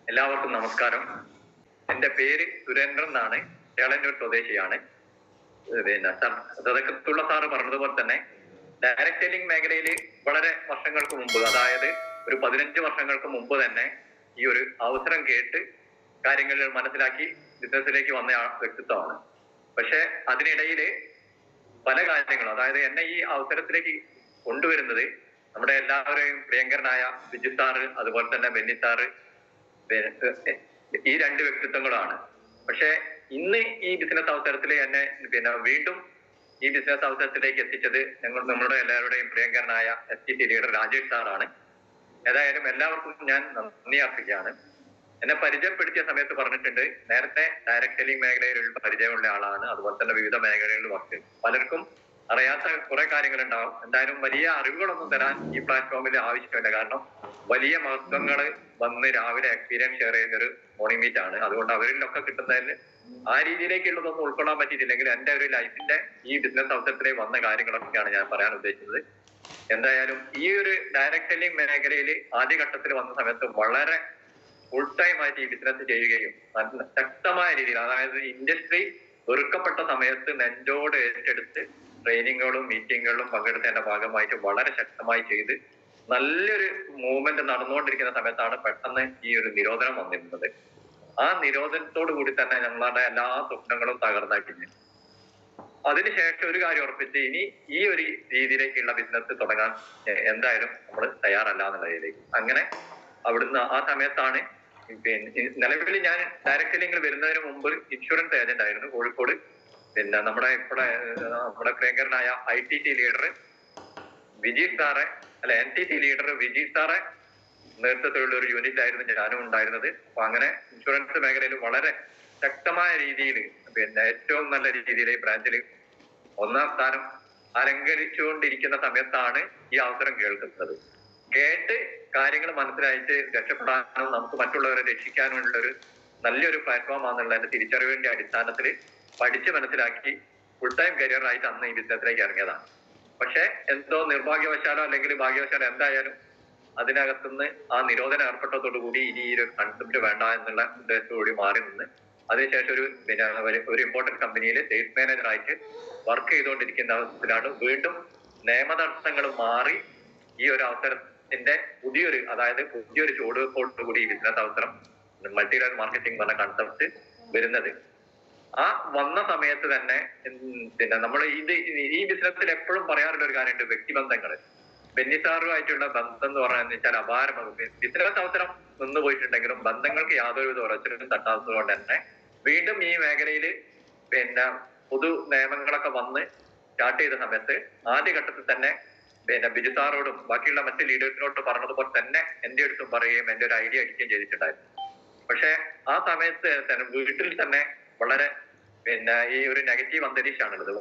എല്ലാവർക്കും നമസ്കാരം. എന്റെ പേര് സുരേന്ദ്രൻ എന്നാണ്. ചേളന്നൂർ സ്വദേശിയാണ്. പിന്നെ തുടക്കത്തുള്ള സാറ് പറഞ്ഞതുപോലെ തന്നെ ഡയറക്ട് സെല്ലിംഗ് മേഖലയിൽ വളരെ വർഷങ്ങൾക്ക് മുമ്പ്, അതായത് ഒരു 15 വർഷങ്ങൾക്ക് മുമ്പ് തന്നെ ഈ ഒരു അവസരം കേട്ട് കാര്യങ്ങൾ മനസ്സിലാക്കി ബിസിനസ്സിലേക്ക് വന്ന വ്യക്തിത്വമാണ്. പക്ഷെ അതിനിടയിൽ പല കാര്യങ്ങളും, അതായത് എന്നെ ഈ അവസരത്തിലേക്ക് കൊണ്ടുവരുന്നത് നമ്മുടെ എല്ലാവരെയും പ്രിയങ്കരനായ ബിജു സാറ്, അതുപോലെ തന്നെ ബെന്നി സാറ്, ഈ രണ്ട് വ്യക്തിത്വങ്ങളാണ്. പക്ഷെ ഇന്ന് ഈ ബിസിനസ് അവസരത്തിൽ എന്നെ വീണ്ടും ഈ ബിസിനസ് അവസരത്തിലേക്ക് എത്തിച്ചത് നമ്മുടെ എല്ലാവരുടെയും പ്രിയങ്കരനായ STT ലീഡർ രാജേഷ് സാറാണ്. ഏതായാലും എല്ലാവർക്കും ഞാൻ നന്ദി അർപ്പിക്കുകയാണ്. എന്നെ പരിചയപ്പെടുത്തിയ സമയത്ത് പറഞ്ഞിട്ടുണ്ട്, നേരത്തെ ഡയറക്ട് സെല്ലിംഗ് മേഖലയിൽ പരിചയമുള്ള ആളാണ്, അതുപോലെ തന്നെ വിവിധ മേഖലകളിൽ വർക്ക്. പലർക്കും അറിയാത്ത കുറെ കാര്യങ്ങൾ ഉണ്ടാവും. എന്തായാലും വലിയ അറിവുകളൊന്നും തരാൻ ഈ പ്ലാറ്റ്ഫോമിൽ ആവശ്യമില്ല. കാരണം വലിയ മഹത്വങ്ങൾ വന്ന് രാവിലെ എക്സ്പീരിയൻസ് ഷെയർ ചെയ്യുന്ന ഒരു മോർണിംഗ് മീറ്റ് ആണ്. അതുകൊണ്ട് അവരിലൊക്കെ കിട്ടുന്നതിന് ആ രീതിയിലേക്കുള്ളതൊന്നും ഉൾക്കൊള്ളാൻ പറ്റിയിട്ടില്ലെങ്കിൽ എന്റെ ഒരു ലൈഫിന്റെ ഈ ബിസിനസ് അവസരത്തിലേക്ക് വന്ന കാര്യങ്ങളൊക്കെയാണ് ഞാൻ പറയാൻ ഉദ്ദേശിച്ചത്. എന്തായാലും ഈ ഒരു ഡയറക്ട് സെല്ലിംഗ് മേഖലയിൽ ആദ്യഘട്ടത്തിൽ വന്ന സമയത്ത് വളരെ ഫുൾ ടൈം ആയിട്ട് ഈ ബിസിനസ് ചെയ്യുകയും ശക്തമായ രീതിയിൽ, അതായത് ഇൻഡസ്ട്രി വെറുക്കപ്പെട്ട സമയത്ത് നെഞ്ചോട് ഏറ്റെടുത്ത് ട്രെയിനിങ്ങുകളും മീറ്റിങ്ങുകളും പങ്കെടുത്തതിന്റെ ഭാഗമായിട്ട് വളരെ ശക്തമായി ചെയ്ത് നല്ലൊരു മൂവ്മെന്റ് നടന്നുകൊണ്ടിരിക്കുന്ന സമയത്താണ് പെട്ടെന്ന് ഈ ഒരു നിരോധനം വന്നിരുന്നത്. ആ നിരോധനത്തോടു കൂടി തന്നെ ഞങ്ങളുടെ എല്ലാ സ്വപ്നങ്ങളും തകർന്നാക്കി. അതിനുശേഷം ഒരു കാര്യം ഉറപ്പിച്ച്, ഇനി ഈ ഒരു രീതിയിലേക്കുള്ള ബിസിനസ് തുടങ്ങാൻ എന്തായാലും നമ്മൾ തയ്യാറല്ല എന്നുള്ളതിലേക്ക്. അങ്ങനെ അവിടുന്ന് ആ സമയത്താണ് നിലവിൽ ഞാൻ ഡയറക്ട് സെല്ലിംഗിൽ വരുന്നതിന് മുമ്പ് ഇൻഷുറൻസ് ഏജന്റ് ആയിരുന്നു കോഴിക്കോട്. നമ്മുടെ പ്രിയങ്കരനായ ITT ലീഡർ വിജീഷ് സാറെ, NTT ലീഡർ വിജീഷ് സാറെ നേതൃത്വത്തിലുള്ള ഒരു യൂണിറ്റ് ആയിരുന്നു ഞാനും ഉണ്ടായിരുന്നത്. അപ്പൊ അങ്ങനെ ഇൻഷുറൻസ് മേഖലയിൽ വളരെ ശക്തമായ രീതിയിൽ ഏറ്റവും നല്ല രീതിയിൽ ബ്രാഞ്ചിൽ 1ാം സ്ഥാനം അലങ്കരിച്ചുകൊണ്ടിരിക്കുന്ന സമയത്താണ് ഈ അവസരം കേൾക്കുന്നത്. കേട്ട് കാര്യങ്ങൾ മനസ്സിലായിട്ട് രക്ഷപ്പെടാനും നമുക്ക് മറ്റുള്ളവരെ രക്ഷിക്കാനുള്ള ഒരു നല്ലൊരു പ്ലാറ്റ്ഫോം ആണെന്നുള്ളതിന്റെ തിരിച്ചറിവിന്റെ അടിസ്ഥാനത്തിൽ പഠിച്ച് മനസ്സിലാക്കി ഫുൾ ടൈം കരിയർ ആയിട്ട് അന്ന് ഈ ബിസിനസ്സിലേക്ക് ഇറങ്ങിയതാണ്. പക്ഷെ എന്തോ നിർഭാഗ്യവശാലോ അല്ലെങ്കിൽ ഭാഗ്യവശാലോ എന്തായാലും അതിനകത്തുനിന്ന് ആ നിരോധനം ഏർപ്പെട്ടതോടുകൂടി ഇനി ഈ ഒരു കൺസെപ്റ്റ് വേണ്ട എന്നുള്ള ഉദ്ദേശത്തോടുകൂടി മാറി നിന്ന് അതിനുശേഷം ഒരു ഇമ്പോർട്ടന്റ് കമ്പനിയിൽ സെയിൽസ് മാനേജറായിട്ട് വർക്ക് ചെയ്തുകൊണ്ടിരിക്കുന്ന അവസരത്തിലാണ് വീണ്ടും നിയമതടസ്സങ്ങൾ മാറി ഈ ഒരു അവസരത്തിന്റെ പുതിയൊരു ചുവടുവെപ്പോടുകൂടി ഈ ബിസിനസ് അവസരം മൾട്ടി ലെവൽ മാർക്കറ്റിംഗ് പറഞ്ഞ കൺസെപ്റ്റ് വരുന്നത്. ആ വന്ന സമയത്ത് തന്നെ നമ്മൾ ഈ ബിസിനസ്സിൽ എപ്പോഴും പറയാറുള്ള ഒരു കാര്യമുണ്ട്, വ്യക്തിബന്ധങ്ങൾ. ബെന്നി സാറുമായിട്ടുള്ള ബന്ധം എന്ന് പറഞ്ഞാൽ വെച്ചാൽ അപാരമാണ്. ബിസിനസ് അവസരം നിന്ന് പോയിട്ടുണ്ടെങ്കിലും ബന്ധങ്ങൾക്ക് യാതൊരുവിധ ഉറച്ചിലും തട്ടാത്തത് കൊണ്ട് തന്നെ വീണ്ടും ഈ മേഖലയിൽ പൊതു നിയമങ്ങളൊക്കെ വന്ന് സ്റ്റാർട്ട് ചെയ്ത സമയത്ത് ആദ്യഘട്ടത്തിൽ തന്നെ ബിജു സാറോടും ബാക്കിയുള്ള മറ്റ് ലീഡേഴ്സിനോടും പറഞ്ഞതുപോലെ തന്നെ എന്റെ അടുത്തും പറയുകയും എന്റെ ഒരു ഐഡിയ അടിക്കുകയും ചെയ്തിട്ടുണ്ടായിരുന്നു. പക്ഷെ ആ സമയത്ത് തന്നെ വീട്ടിൽ തന്നെ വളരെ ഈ ഒരു നെഗറ്റീവ് അന്തരീക്ഷമാണുള്ളത്.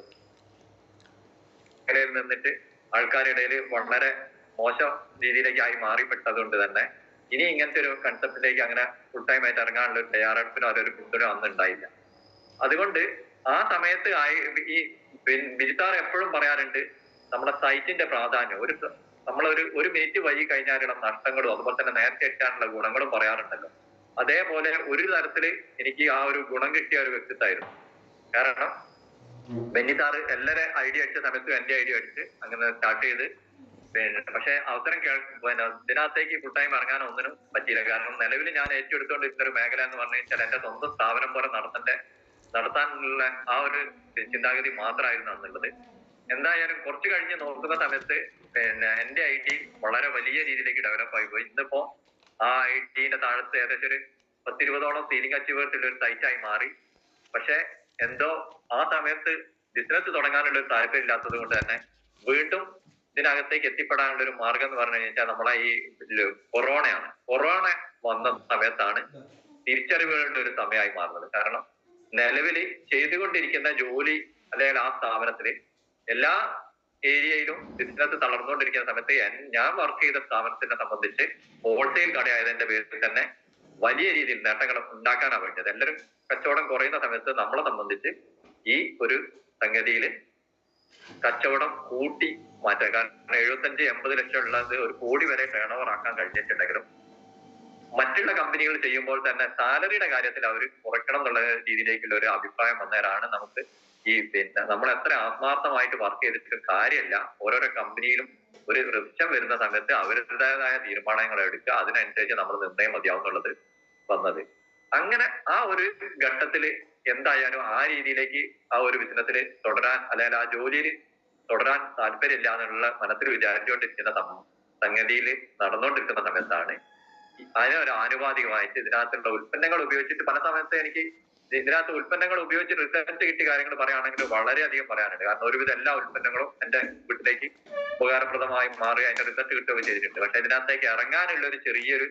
മേഖലയിൽ നിന്നിട്ട് ആൾക്കാരുടെ ഇടയിൽ വളരെ മോശം രീതിയിലേക്കായി മാറിപ്പെട്ടത് കൊണ്ട് തന്നെ ഇനി ഇങ്ങനത്തെ ഒരു കൺസെപ്റ്റിലേക്ക് അങ്ങനെ ഫുൾ ടൈം ആയിട്ട് ഇറങ്ങാനുള്ള ഒരു തയ്യാറെടുപ്പിനോ അതൊരു പിന്തുണ അന്ന് ഉണ്ടായില്ല. അതുകൊണ്ട് ആ സമയത്ത് ഈ ബിജിത്താർ എപ്പോഴും പറയാറുണ്ട്, നമ്മുടെ സൈറ്റിന്റെ പ്രാധാന്യം. ഒരു മിനിറ്റ് വൈകി കഴിഞ്ഞാലുള്ള നഷ്ടങ്ങളും അതുപോലെ തന്നെ നേരത്തെ എത്താനുള്ള ഗുണങ്ങളും പറയാറുണ്ടല്ലോ. അതേപോലെ ഒരു തരത്തില് എനിക്ക് ആ ഒരു ഗുണം കിട്ടിയ ഒരു വ്യക്തിത്വമായിരുന്നു. കാരണം ബെന്നി സാറ് എല്ലാവരും ഐഡിയ അടിച്ച സമയത്തും എന്റെ ഐഡിയ അടിച്ച് അങ്ങനെ സ്റ്റാർട്ട് ചെയ്ത് പക്ഷെ അവസരം ഇതിനകത്തേക്ക് ഫുൾ ടൈം ഇറങ്ങാൻ ഒന്നിനും പറ്റിയില്ല. കാരണം നിലവിൽ ഞാൻ ഏറ്റെടുത്തുകൊണ്ടിരുന്ന ഒരു മേഖല എന്ന് പറഞ്ഞു വെച്ചാൽ എന്റെ സ്വന്തം സ്ഥാപനം പോലെ നടത്താനുള്ള ആ ഒരു ചിന്താഗതി മാത്രമായിരുന്നു അന്നുള്ളത്. എന്തായാലും കുറച്ച് കഴിഞ്ഞ് നോക്കുന്ന സമയത്ത് എന്റെ IT വളരെ വലിയ രീതിയിലേക്ക് ഡെവലപ്പ് ആയി പോയി. ഇന്നിപ്പോ ആ ITന്റെ താഴത്ത് ഏകദേശം ഒരു 10-20ഓളം സീലിംഗ് അച്ചീവേഴ്സ് ഉള്ള ഒരു സൈറ്റായി മാറി. പക്ഷെ എന്തോ ആ സമയത്ത് ബിസിനസ് തുടങ്ങാനുള്ള ഒരു താല്പര്യം ഇല്ലാത്തത് കൊണ്ട് തന്നെ വീണ്ടും ഇതിനകത്തേക്ക് എത്തിപ്പെടാനുള്ള ഒരു മാർഗം എന്ന് പറഞ്ഞു കഴിഞ്ഞാൽ നമ്മളെ ഈ കൊറോണയാണ്. കൊറോണ വന്ന സമയത്താണ് തിരിച്ചറിവുകളുടെ ഒരു സമയമായി മാറുന്നത്. കാരണം നിലവിൽ ചെയ്തുകൊണ്ടിരിക്കുന്ന ജോലി അല്ലെങ്കിൽ ആ സ്ഥാപനത്തില് എല്ലാ ഏരിയയിലും ബിസിനസ് തളർന്നുകൊണ്ടിരിക്കുന്ന സമയത്ത് ഞാൻ വർക്ക് ചെയ്ത സ്ഥാപനത്തിനെ സംബന്ധിച്ച് ഹോൾസെയിൽ കടയായതിന്റെ പേരിൽ തന്നെ വലിയ രീതിയിൽ നേട്ടങ്ങൾ ഉണ്ടാക്കാനാണ് വേണ്ടത്. എല്ലാവരും കച്ചവടം കുറയുന്ന സമയത്ത് നമ്മളെ സംബന്ധിച്ച് ഈ ഒരു സംഗതിയിൽ കച്ചവടം കൂട്ടി മാറ്റാം. കാരണം 75-80 ലക്ഷം ഉള്ളത് 1 കോടി വരെ ടേൺ ഓവർ ആക്കാൻ കഴിഞ്ഞിട്ടുണ്ടെങ്കിലും മറ്റുള്ള കമ്പനികൾ ചെയ്യുമ്പോൾ തന്നെ സാലറിയുടെ കാര്യത്തിൽ അവർ കുറയ്ക്കണം എന്നുള്ള രീതിയിലേക്കുള്ള ഒരു അഭിപ്രായം വന്നവരാണ് നമുക്ക് ഈ നമ്മൾ എത്ര ആത്മാർത്ഥമായിട്ട് വർക്ക് ചെയ്തിട്ടും കാര്യമില്ല. ഓരോരോ കമ്പനിയിലും ഒരു റിപ്ഷൻ വരുന്ന സമയത്ത് അവരുടേതായ തീരുമാനങ്ങൾ എടുക്കുക, അതിനനുസരിച്ച് നമ്മൾ നിർണ്ണയം മതിയാവും എന്നുള്ളത് വന്നത്. അങ്ങനെ ആ ഒരു ഘട്ടത്തില് എന്തായാലും ആ രീതിയിലേക്ക് ആ ഒരു ബിസിനസ്സിൽ തുടരാൻ അല്ലെങ്കിൽ ആ ജോലിയിൽ തുടരാൻ താല്പര്യമില്ല എന്നുള്ള മനസ്സിൽ വിചാരിച്ചുകൊണ്ടിരിക്കുന്ന സംഗതിയിൽ നടന്നുകൊണ്ടിരിക്കുന്ന സമയത്താണ് അതിനൊരു ആനുപാതികമായിട്ട് ഇതിനകത്തുള്ള ഉൽപ്പന്നങ്ങൾ ഉപയോഗിച്ചിട്ട് പല സമയത്ത് എനിക്ക് ഇതിനകത്ത് ഉൽപ്പന്നങ്ങൾ ഉപയോഗിച്ച് റിസൾട്ട് കിട്ടിയ കാര്യങ്ങൾ പറയുകയാണെങ്കിൽ വളരെയധികം പറയാനുണ്ട്. കാരണം ഒരുവിധം എല്ലാ ഉൽപ്പന്നങ്ങളും എന്റെ വീട്ടിലേക്ക് ഉപകാരപ്രദമായി മാറി അതിന്റെ റിസൾട്ട് കിട്ടുകയൊക്കെ ചെയ്തിട്ടുണ്ട്. പക്ഷെ ഇതിനകത്തേക്ക് ഇറങ്ങാനുള്ള ഒരു ചെറിയൊരു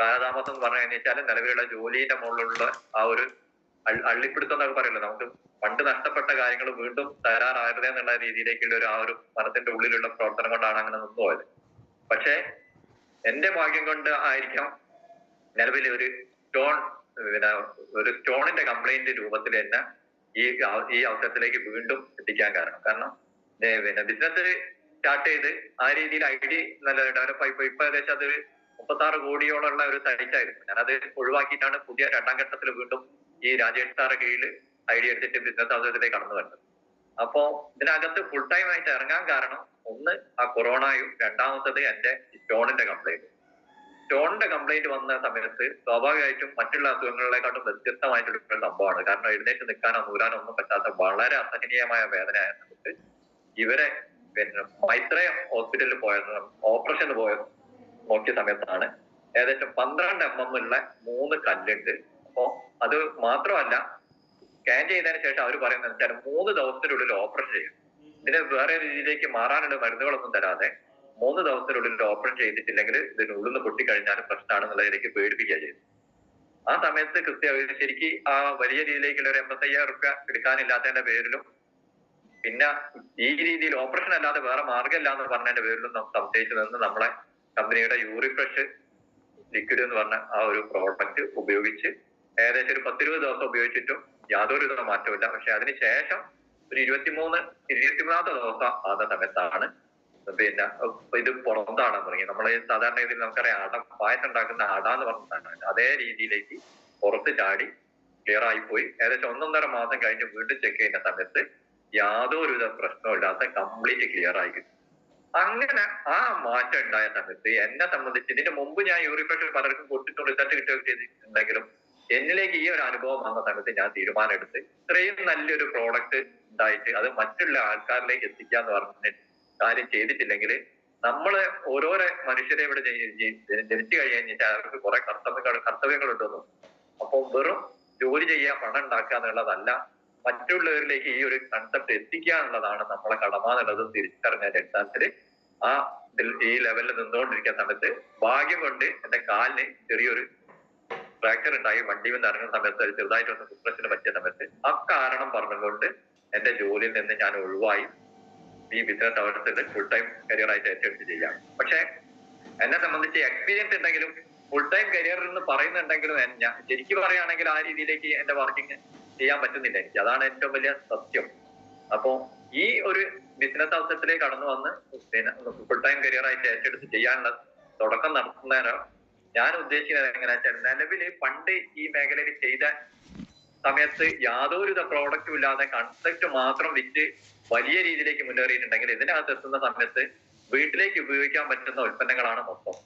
കാലതാമസം എന്ന് പറഞ്ഞു കഴിഞ്ഞാൽ നിലവിലുള്ള ജോലിയുടെ മുകളിലുള്ള ആ ഒരു അള്ളിപ്പിടുത്തം എന്നൊക്കെ പറയുമല്ലോ, നമുക്ക് പണ്ട് നഷ്ടപ്പെട്ട കാര്യങ്ങൾ വീണ്ടും തരാറാകരുത് എന്നുള്ള രീതിയിലേക്കുള്ള ഒരു ആ ഒരു മനസ്സിന്റെ ഉള്ളിലുള്ള പ്രവർത്തനം കൊണ്ടാണ് അങ്ങനെ നിന്നുപോയത്. പക്ഷെ എന്റെ ഭാഗ്യം കൊണ്ട് ആയിരിക്കാം നിലവിൽ ഒരു സ്റ്റോണിന്റെ കംപ്ലൈന്റ് രൂപത്തിൽ തന്നെ ഈ അവസരത്തിലേക്ക് വീണ്ടും എത്തിക്കാൻ കാരണം ബിസിനസ് സ്റ്റാർട്ട് ചെയ്ത് ആ രീതിയിൽ ഐഡി നല്ല ഡെവലപ്പ് ആയി. ഇപ്പൊ ഏകദേശം അത് 36 കോടിയോളമുള്ള ഒരു സൈറ്റ് ആയിരുന്നു. ഞാനത് ഒഴിവാക്കിയിട്ടാണ് പുതിയ 2ാം ഘട്ടത്തിൽ വീണ്ടും ഈ രാജേഷ് സാറെ കീഴിൽ ഐഡിയ എടുത്തിട്ട് ബിസിനസ് അവസരത്തിലേക്ക് കടന്നു വരുന്നത്. അപ്പോ ഇതിനകത്ത് ഫുൾ ടൈം ആയിട്ട് ഇറങ്ങാൻ കാരണം ഒന്ന് ആ കൊറോണയും, രണ്ടാമത്തത് എന്റെ സ്റ്റോണിന്റെ കംപ്ലൈന്റ്. സ്റ്റോണിന്റെ കംപ്ലൈന്റ് വന്ന സമയത്ത് സ്വാഭാവികമായിട്ടും മറ്റുള്ള അസുഖങ്ങളിലേക്കാട്ടും വ്യത്യസ്തമായിട്ടുള്ള സംഭവമാണ്. കാരണം എഴുന്നേറ്റ് നിൽക്കാനോ നൂരാനോ ഒന്നും പറ്റാത്ത വളരെ അസഹനീയമായ വേദനയായ സമയത്ത് ഇവരെ മൈത്രേയ ഹോസ്പിറ്റലിൽ ഓപ്പറേഷന് നോക്കിയ സമയത്താണ് ഏകദേശം 12 mm ഉള്ള 3 കല്ലുണ്ട്. അപ്പോ അത് മാത്രമല്ല, സ്കാൻ ചെയ്തതിനു ശേഷം അവർ പറയുന്നത് വെച്ചാൽ 3 ദിവസത്തിനുള്ളിൽ ഓപ്പറേഷൻ ചെയ്യും. ഇതിന് വേറെ രീതിയിലേക്ക് മാറാനുള്ള മരുന്നുകളൊന്നും തരാതെ 3 ദിവസത്തിനുള്ളിൽ ഓപ്പറേഷൻ ചെയ്തിട്ടില്ലെങ്കിൽ ഇതിനുള്ളിൽ നിന്ന് പൊട്ടിക്കഴിഞ്ഞാലും പ്രശ്നമാണെന്നുള്ളതിലേക്ക് പേടിപ്പിക്കുക ചെയ്തു. ആ സമയത്ത് ശരിക്കും ആ വലിയ രീതിയിലേക്കുള്ള ഒരു 85,000 റുപ്യ എടുക്കാനില്ലാത്തതിന്റെ പേരിലും പിന്നെ ഈ രീതിയിൽ ഓപ്പറേഷൻ അല്ലാതെ വേറെ മാർഗമില്ല എന്ന് പറഞ്ഞതിന്റെ പേരിലും സംശയിച്ചു നിന്ന് നമ്മളെ കമ്പനിയുടെ യൂറിഫ്രഷ് ലിക്വിഡ് എന്ന് പറഞ്ഞ ആ ഒരു പ്രോഡക്റ്റ് ഉപയോഗിച്ച് ഏകദേശം ഒരു 10-20 ദിവസം ഉപയോഗിച്ചിട്ടും യാതൊരു വിധ മാറ്റമില്ല. പക്ഷെ അതിനുശേഷം ഒരു 23-ാമത്തെ ദിവസം ആകുന്ന സമയത്താണ് ഇത് പുറത്താടാൻ തുടങ്ങി. നമ്മൾ സാധാരണ രീതിയിൽ നമുക്കറിയാം പായസം ഉണ്ടാക്കുന്ന അട എന്ന് പറഞ്ഞതാണ്, അതേ രീതിയിലേക്ക് പുറത്ത് ചാടി ക്ലിയർ ആയിപ്പോയി. ഏകദേശം 1.5 മാസം കഴിഞ്ഞ് വീണ്ടും ചെക്ക് ചെയ്യുന്ന സമയത്ത് യാതൊരുവിധ പ്രശ്നമില്ലാത്ത കംപ്ലീറ്റ് ക്ലിയർ ആയി കിട്ടും. അങ്ങനെ ആ മാറ്റം ഉണ്ടായ സമയത്ത് എന്നെ സംബന്ധിച്ച് ഇതിന്റെ മുമ്പ് ഞാൻ യൂറിഫ്രഷ് പലർക്കും കൊടുത്തിട്ടും റിസൾട്ട് കിട്ടുകയൊക്കെ ചെയ്തിട്ടുണ്ടെങ്കിലും എന്നിലേക്ക് ഈ ഒരു അനുഭവം വന്ന സമയത്ത് ഞാൻ തീരുമാനം എടുത്ത് ഇത്രയും നല്ലൊരു പ്രോഡക്റ്റ് ഉണ്ടായിട്ട് അത് മറ്റുള്ള ആൾക്കാരിലേക്ക് എത്തിക്കാന്ന് പറഞ്ഞ കാര്യം ചെയ്തിട്ടില്ലെങ്കിൽ നമ്മള് ഓരോരോ മനുഷ്യരെ ഇവിടെ ജനിച്ചു കഴിഞ്ഞാൽ അവർക്ക് കുറെ കർത്തവ്യങ്ങളുണ്ടെന്നും അപ്പൊ വെറും ജോലി ചെയ്യുക, പണം ഉണ്ടാക്കുക എന്നുള്ളതല്ല, മറ്റുള്ളവരിലേക്ക് ഈ ഒരു കൺസെപ്റ്റ് എത്തിക്കുക എന്നുള്ളതാണ് നമ്മളെ കടമ എന്നുള്ളത് തിരിച്ചറിഞ്ഞ അടിസ്ഥാനത്തില് ഈ ലെവലിൽ നിന്നുകൊണ്ടിരിക്കുന്ന സമയത്ത് ഭാഗ്യം കൊണ്ട് എന്റെ കാലിന് ചെറിയൊരു ഫ്രാക്ചർ ഉണ്ടായി. വണ്ടിയിൽ നിന്ന് ഇറങ്ങുന്ന സമയത്ത് ചെറുതായിട്ടൊന്ന് ഡിപ്രഷന് പറ്റിയ സമയത്ത് ആ കാരണം പറഞ്ഞുകൊണ്ട് എന്റെ ജോലിയിൽ നിന്ന് ഞാൻ ഒഴിവായി ഈ ബിസിനസ് അവസരത്തിൽ ഫുൾ ടൈം കരിയർ ആയിട്ട് ഏറ്റെടുത്ത് ചെയ്യാം. പക്ഷെ എന്നെ സംബന്ധിച്ച് എക്സ്പീരിയൻസ് ഉണ്ടെങ്കിലും ഫുൾ ടൈം കരിയർ എന്ന് പറയുന്നുണ്ടെങ്കിലും ഞാൻ ശരിക്കും പറയുകയാണെങ്കിൽ ആ രീതിയിലേക്ക് എന്റെ വർക്കിംഗ് ചെയ്യാൻ പറ്റുന്നില്ല എനിക്ക്. അതാണ് ഏറ്റവും വലിയ സത്യം. അപ്പോ ഈ ഒരു ബിസിനസ് അവസരത്തിലേക്ക് കടന്നു വന്ന് ഫുൾ ടൈം കരിയർ ആയിട്ട് ഏറ്റെടുത്ത് ചെയ്യാനുള്ള തുടക്കം നടത്തുന്നതിനോ ഞാൻ ഉദ്ദേശിക്കുന്നത് എങ്ങനെയാ വെച്ചാൽ, നിലവില് പണ്ട് ഈ മേഖലയിൽ ചെയ്ത സമയത്ത് യാതൊരുവിധ പ്രോഡക്റ്റും ഇല്ലാതെ കൺസെപ്റ്റ് മാത്രം വിറ്റ് വലിയ രീതിയിലേക്ക് മുന്നേറിയിട്ടുണ്ടെങ്കിൽ ഇതിനകത്ത് എത്തുന്ന സമയത്ത് വീട്ടിലേക്ക് ഉപയോഗിക്കാൻ പറ്റുന്ന ഉൽപ്പന്നങ്ങളാണ് മൊത്തം.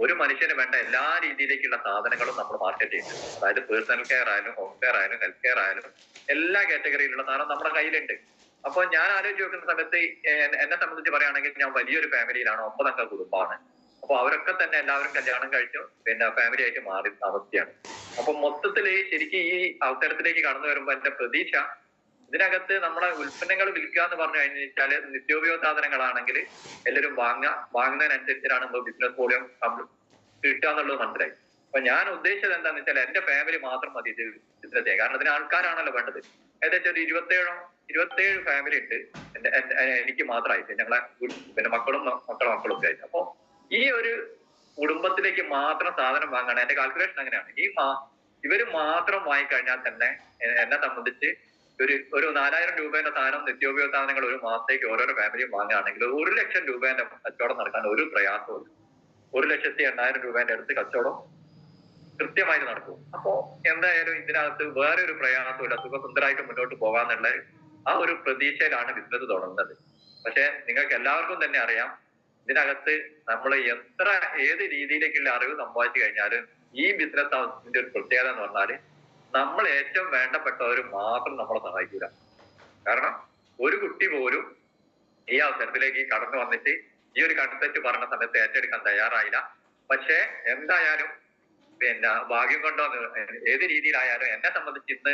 ഒരു മനുഷ്യന് വേണ്ട എല്ലാ രീതിയിലേക്കുള്ള സാധനങ്ങളും നമ്മൾ മാർക്കറ്റ് ചെയ്യുന്നുണ്ട്. അതായത് പേഴ്സണൽ കെയർ ആയാലും, ഹോം കെയർ ആയാലും, ഹെൽത്ത് കെയർ ആയാലും എല്ലാ കാറ്റഗറിയിലുള്ള സാധനം നമ്മുടെ കയ്യിലുണ്ട്. അപ്പൊ ഞാൻ ആലോചിച്ച് നോക്കുന്ന സമയത്ത് എന്നെ സംബന്ധിച്ച് പറയുകയാണെങ്കിൽ ഞാൻ വലിയൊരു ഫാമിലിയിലാണ്, 9 അംഗ കുടുംബമാണ്. അപ്പൊ അവരൊക്കെ തന്നെ എല്ലാവരും കല്യാണം കഴിച്ചു ഫാമിലി ആയിട്ട് മാറി താമസിക്കുകയാണ്. അപ്പൊ മൊത്തത്തില് ശരിക്കും ഈ അവസരത്തിലേക്ക് കടന്നു വരുമ്പോ എന്റെ പ്രതീക്ഷ ഇതിനകത്ത് നമ്മളെ ഉൽപ്പന്നങ്ങൾ വിൽക്കുക എന്ന് പറഞ്ഞു കഴിഞ്ഞാല് നിത്യോപയോഗ സാധനങ്ങളാണെങ്കിൽ എല്ലാവരും വാങ്ങുന്നതിനനുസരിച്ചാണ് നമ്മൾ ബിസിനസ് വോളിയം കിട്ടുക എന്നുള്ളത് മനസ്സിലായി. അപ്പൊ ഞാൻ ഉദ്ദേശിച്ചത് എന്താണെന്ന് വെച്ചാൽ എന്റെ ഫാമിലി മാത്രം മതി ഇത് ബിസിനസ് ചെയ്യാൻ. കാരണം ഇതിന് ആൾക്കാരാണല്ലോ വേണ്ടത്. ഏകദേശം ഒരു 27 ഫാമിലി ഉണ്ട് എനിക്ക് മാത്രമായിട്ട്, ഞങ്ങളെ മക്കളും ഒക്കെ ആയിട്ട്. അപ്പൊ ഈ ഒരു കുടുംബത്തിലേക്ക് മാത്രം സാധനം വാങ്ങണം. എന്റെ കാൽക്കുലേഷൻ അങ്ങനെയാണ്. ഇവര് മാത്രം വാങ്ങിക്കഴിഞ്ഞാൽ തന്നെ എന്നെ സംബന്ധിച്ച് ഒരു 4,000 രൂപേന്റെ സാധനം, നിത്യോപയോഗ സാധനങ്ങൾ ഒരു മാസത്തേക്ക് ഓരോരോ ഫാമിലിയും വാങ്ങുകയാണെങ്കിൽ 1 ലക്ഷം രൂപേന്റെ കച്ചവടം നടക്കാൻ ഒരു പ്രയാസവും. 1,08,000 രൂപേന്റെ അടുത്ത് കച്ചവടം കൃത്യമായിട്ട് നടക്കും. അപ്പോ എന്തായാലും ഇതിനകത്ത് വേറെ ഒരു പ്രയാസമില്ല, സുഖസുന്ദരമായിട്ട് മുന്നോട്ട് പോകാന്നുള്ള ആ ഒരു പ്രതീക്ഷയിലാണ് ബിസിനസ് തുടങ്ങുന്നത്. പക്ഷെ നിങ്ങൾക്ക് എല്ലാവർക്കും തന്നെ അറിയാം, ഇതിനകത്ത് നമ്മൾ എത്ര ഏത് രീതിയിലേക്കുള്ള അറിവ് സമ്പാദിച്ചു കഴിഞ്ഞാലും ഈ ബിസിനസ് ഒരു പ്രത്യേകത എന്ന് പറഞ്ഞാല് നമ്മൾ ഏറ്റവും വേണ്ടപ്പെട്ടവർ മാത്രം നമ്മളെ സഹായിക്കൂല. കാരണം ഒരു കുട്ടി പോലും ഈ അവസരത്തിലേക്ക് കടന്നു വന്നിട്ട് ഈ ഒരു കൺസെപ്റ്റ് പറഞ്ഞ സമയത്ത് ഏറ്റെടുക്കാൻ തയ്യാറായില്ല. പക്ഷെ എന്തായാലും ഭാഗ്യം കൊണ്ടോ ഏത് രീതിയിലായാലും എന്നെ സംബന്ധിച്ച് ഇന്ന്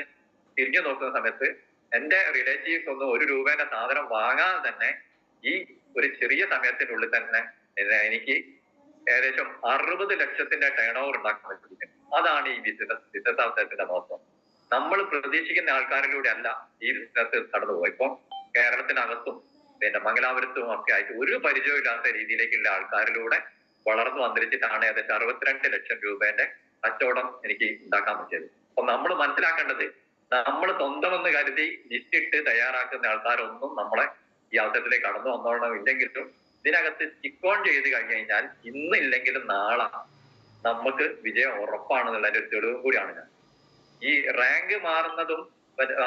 തിരിഞ്ഞു നോക്കുന്ന സമയത്ത് എന്റെ റിലേറ്റീവ്സ് ഒന്നും ഒരു രൂപേന്റെ സാധനം വാങ്ങാതെ തന്നെ ഈ ഒരു ചെറിയ സമയത്തിനുള്ളിൽ തന്നെ എനിക്ക് ഏകദേശം 60 ലക്ഷത്തിന്റെ ടേൺ ഓവർ ഉണ്ടാക്കാൻ പറ്റിയിട്ടുണ്ട്. അതാണ് ഈ ബിസിനസ് അവസരത്തിന്റെ മഹത്വം. നമ്മൾ പ്രതീക്ഷിക്കുന്ന ആൾക്കാരിലൂടെ അല്ല ഈ ബിസിനസ് കടന്നുപോയി. ഇപ്പം കേരളത്തിനകത്തും മംഗലാപുരത്തും ഒക്കെ ആയിട്ട് ഒരു പരിചയമില്ലാത്ത രീതിയിലേക്കുള്ള ആൾക്കാരിലൂടെ വളർന്നു വന്നിരിച്ചിട്ടാണ് ഏകദേശം 62 ലക്ഷം രൂപേന്റെ കച്ചവടം എനിക്ക് ഉണ്ടാക്കാൻ പറ്റിയത്. അപ്പൊ നമ്മൾ മനസ്സിലാക്കേണ്ടത്, നമ്മൾ സ്വന്തമെന്ന് കരുതി ലിസ്റ്റിട്ട് തയ്യാറാക്കുന്ന ആൾക്കാരൊന്നും നമ്മളെ ഈ അവസരത്തിലേക്ക് കടന്നു വന്നോളണമെന്നില്ലെങ്കിലും ഇതിനകത്ത് സ്റ്റിക്ക് ഓൺ ചെയ്ത് കഴിഞ്ഞു കഴിഞ്ഞാൽ ഇന്നില്ലെങ്കിലും നാളെ നമുക്ക് വിജയം ഉറപ്പാണെന്നുള്ളതിന്റെ ഒരു തെളിവും കൂടിയാണ് ഞാൻ. ഈ റാങ്ക് മാറുന്നതും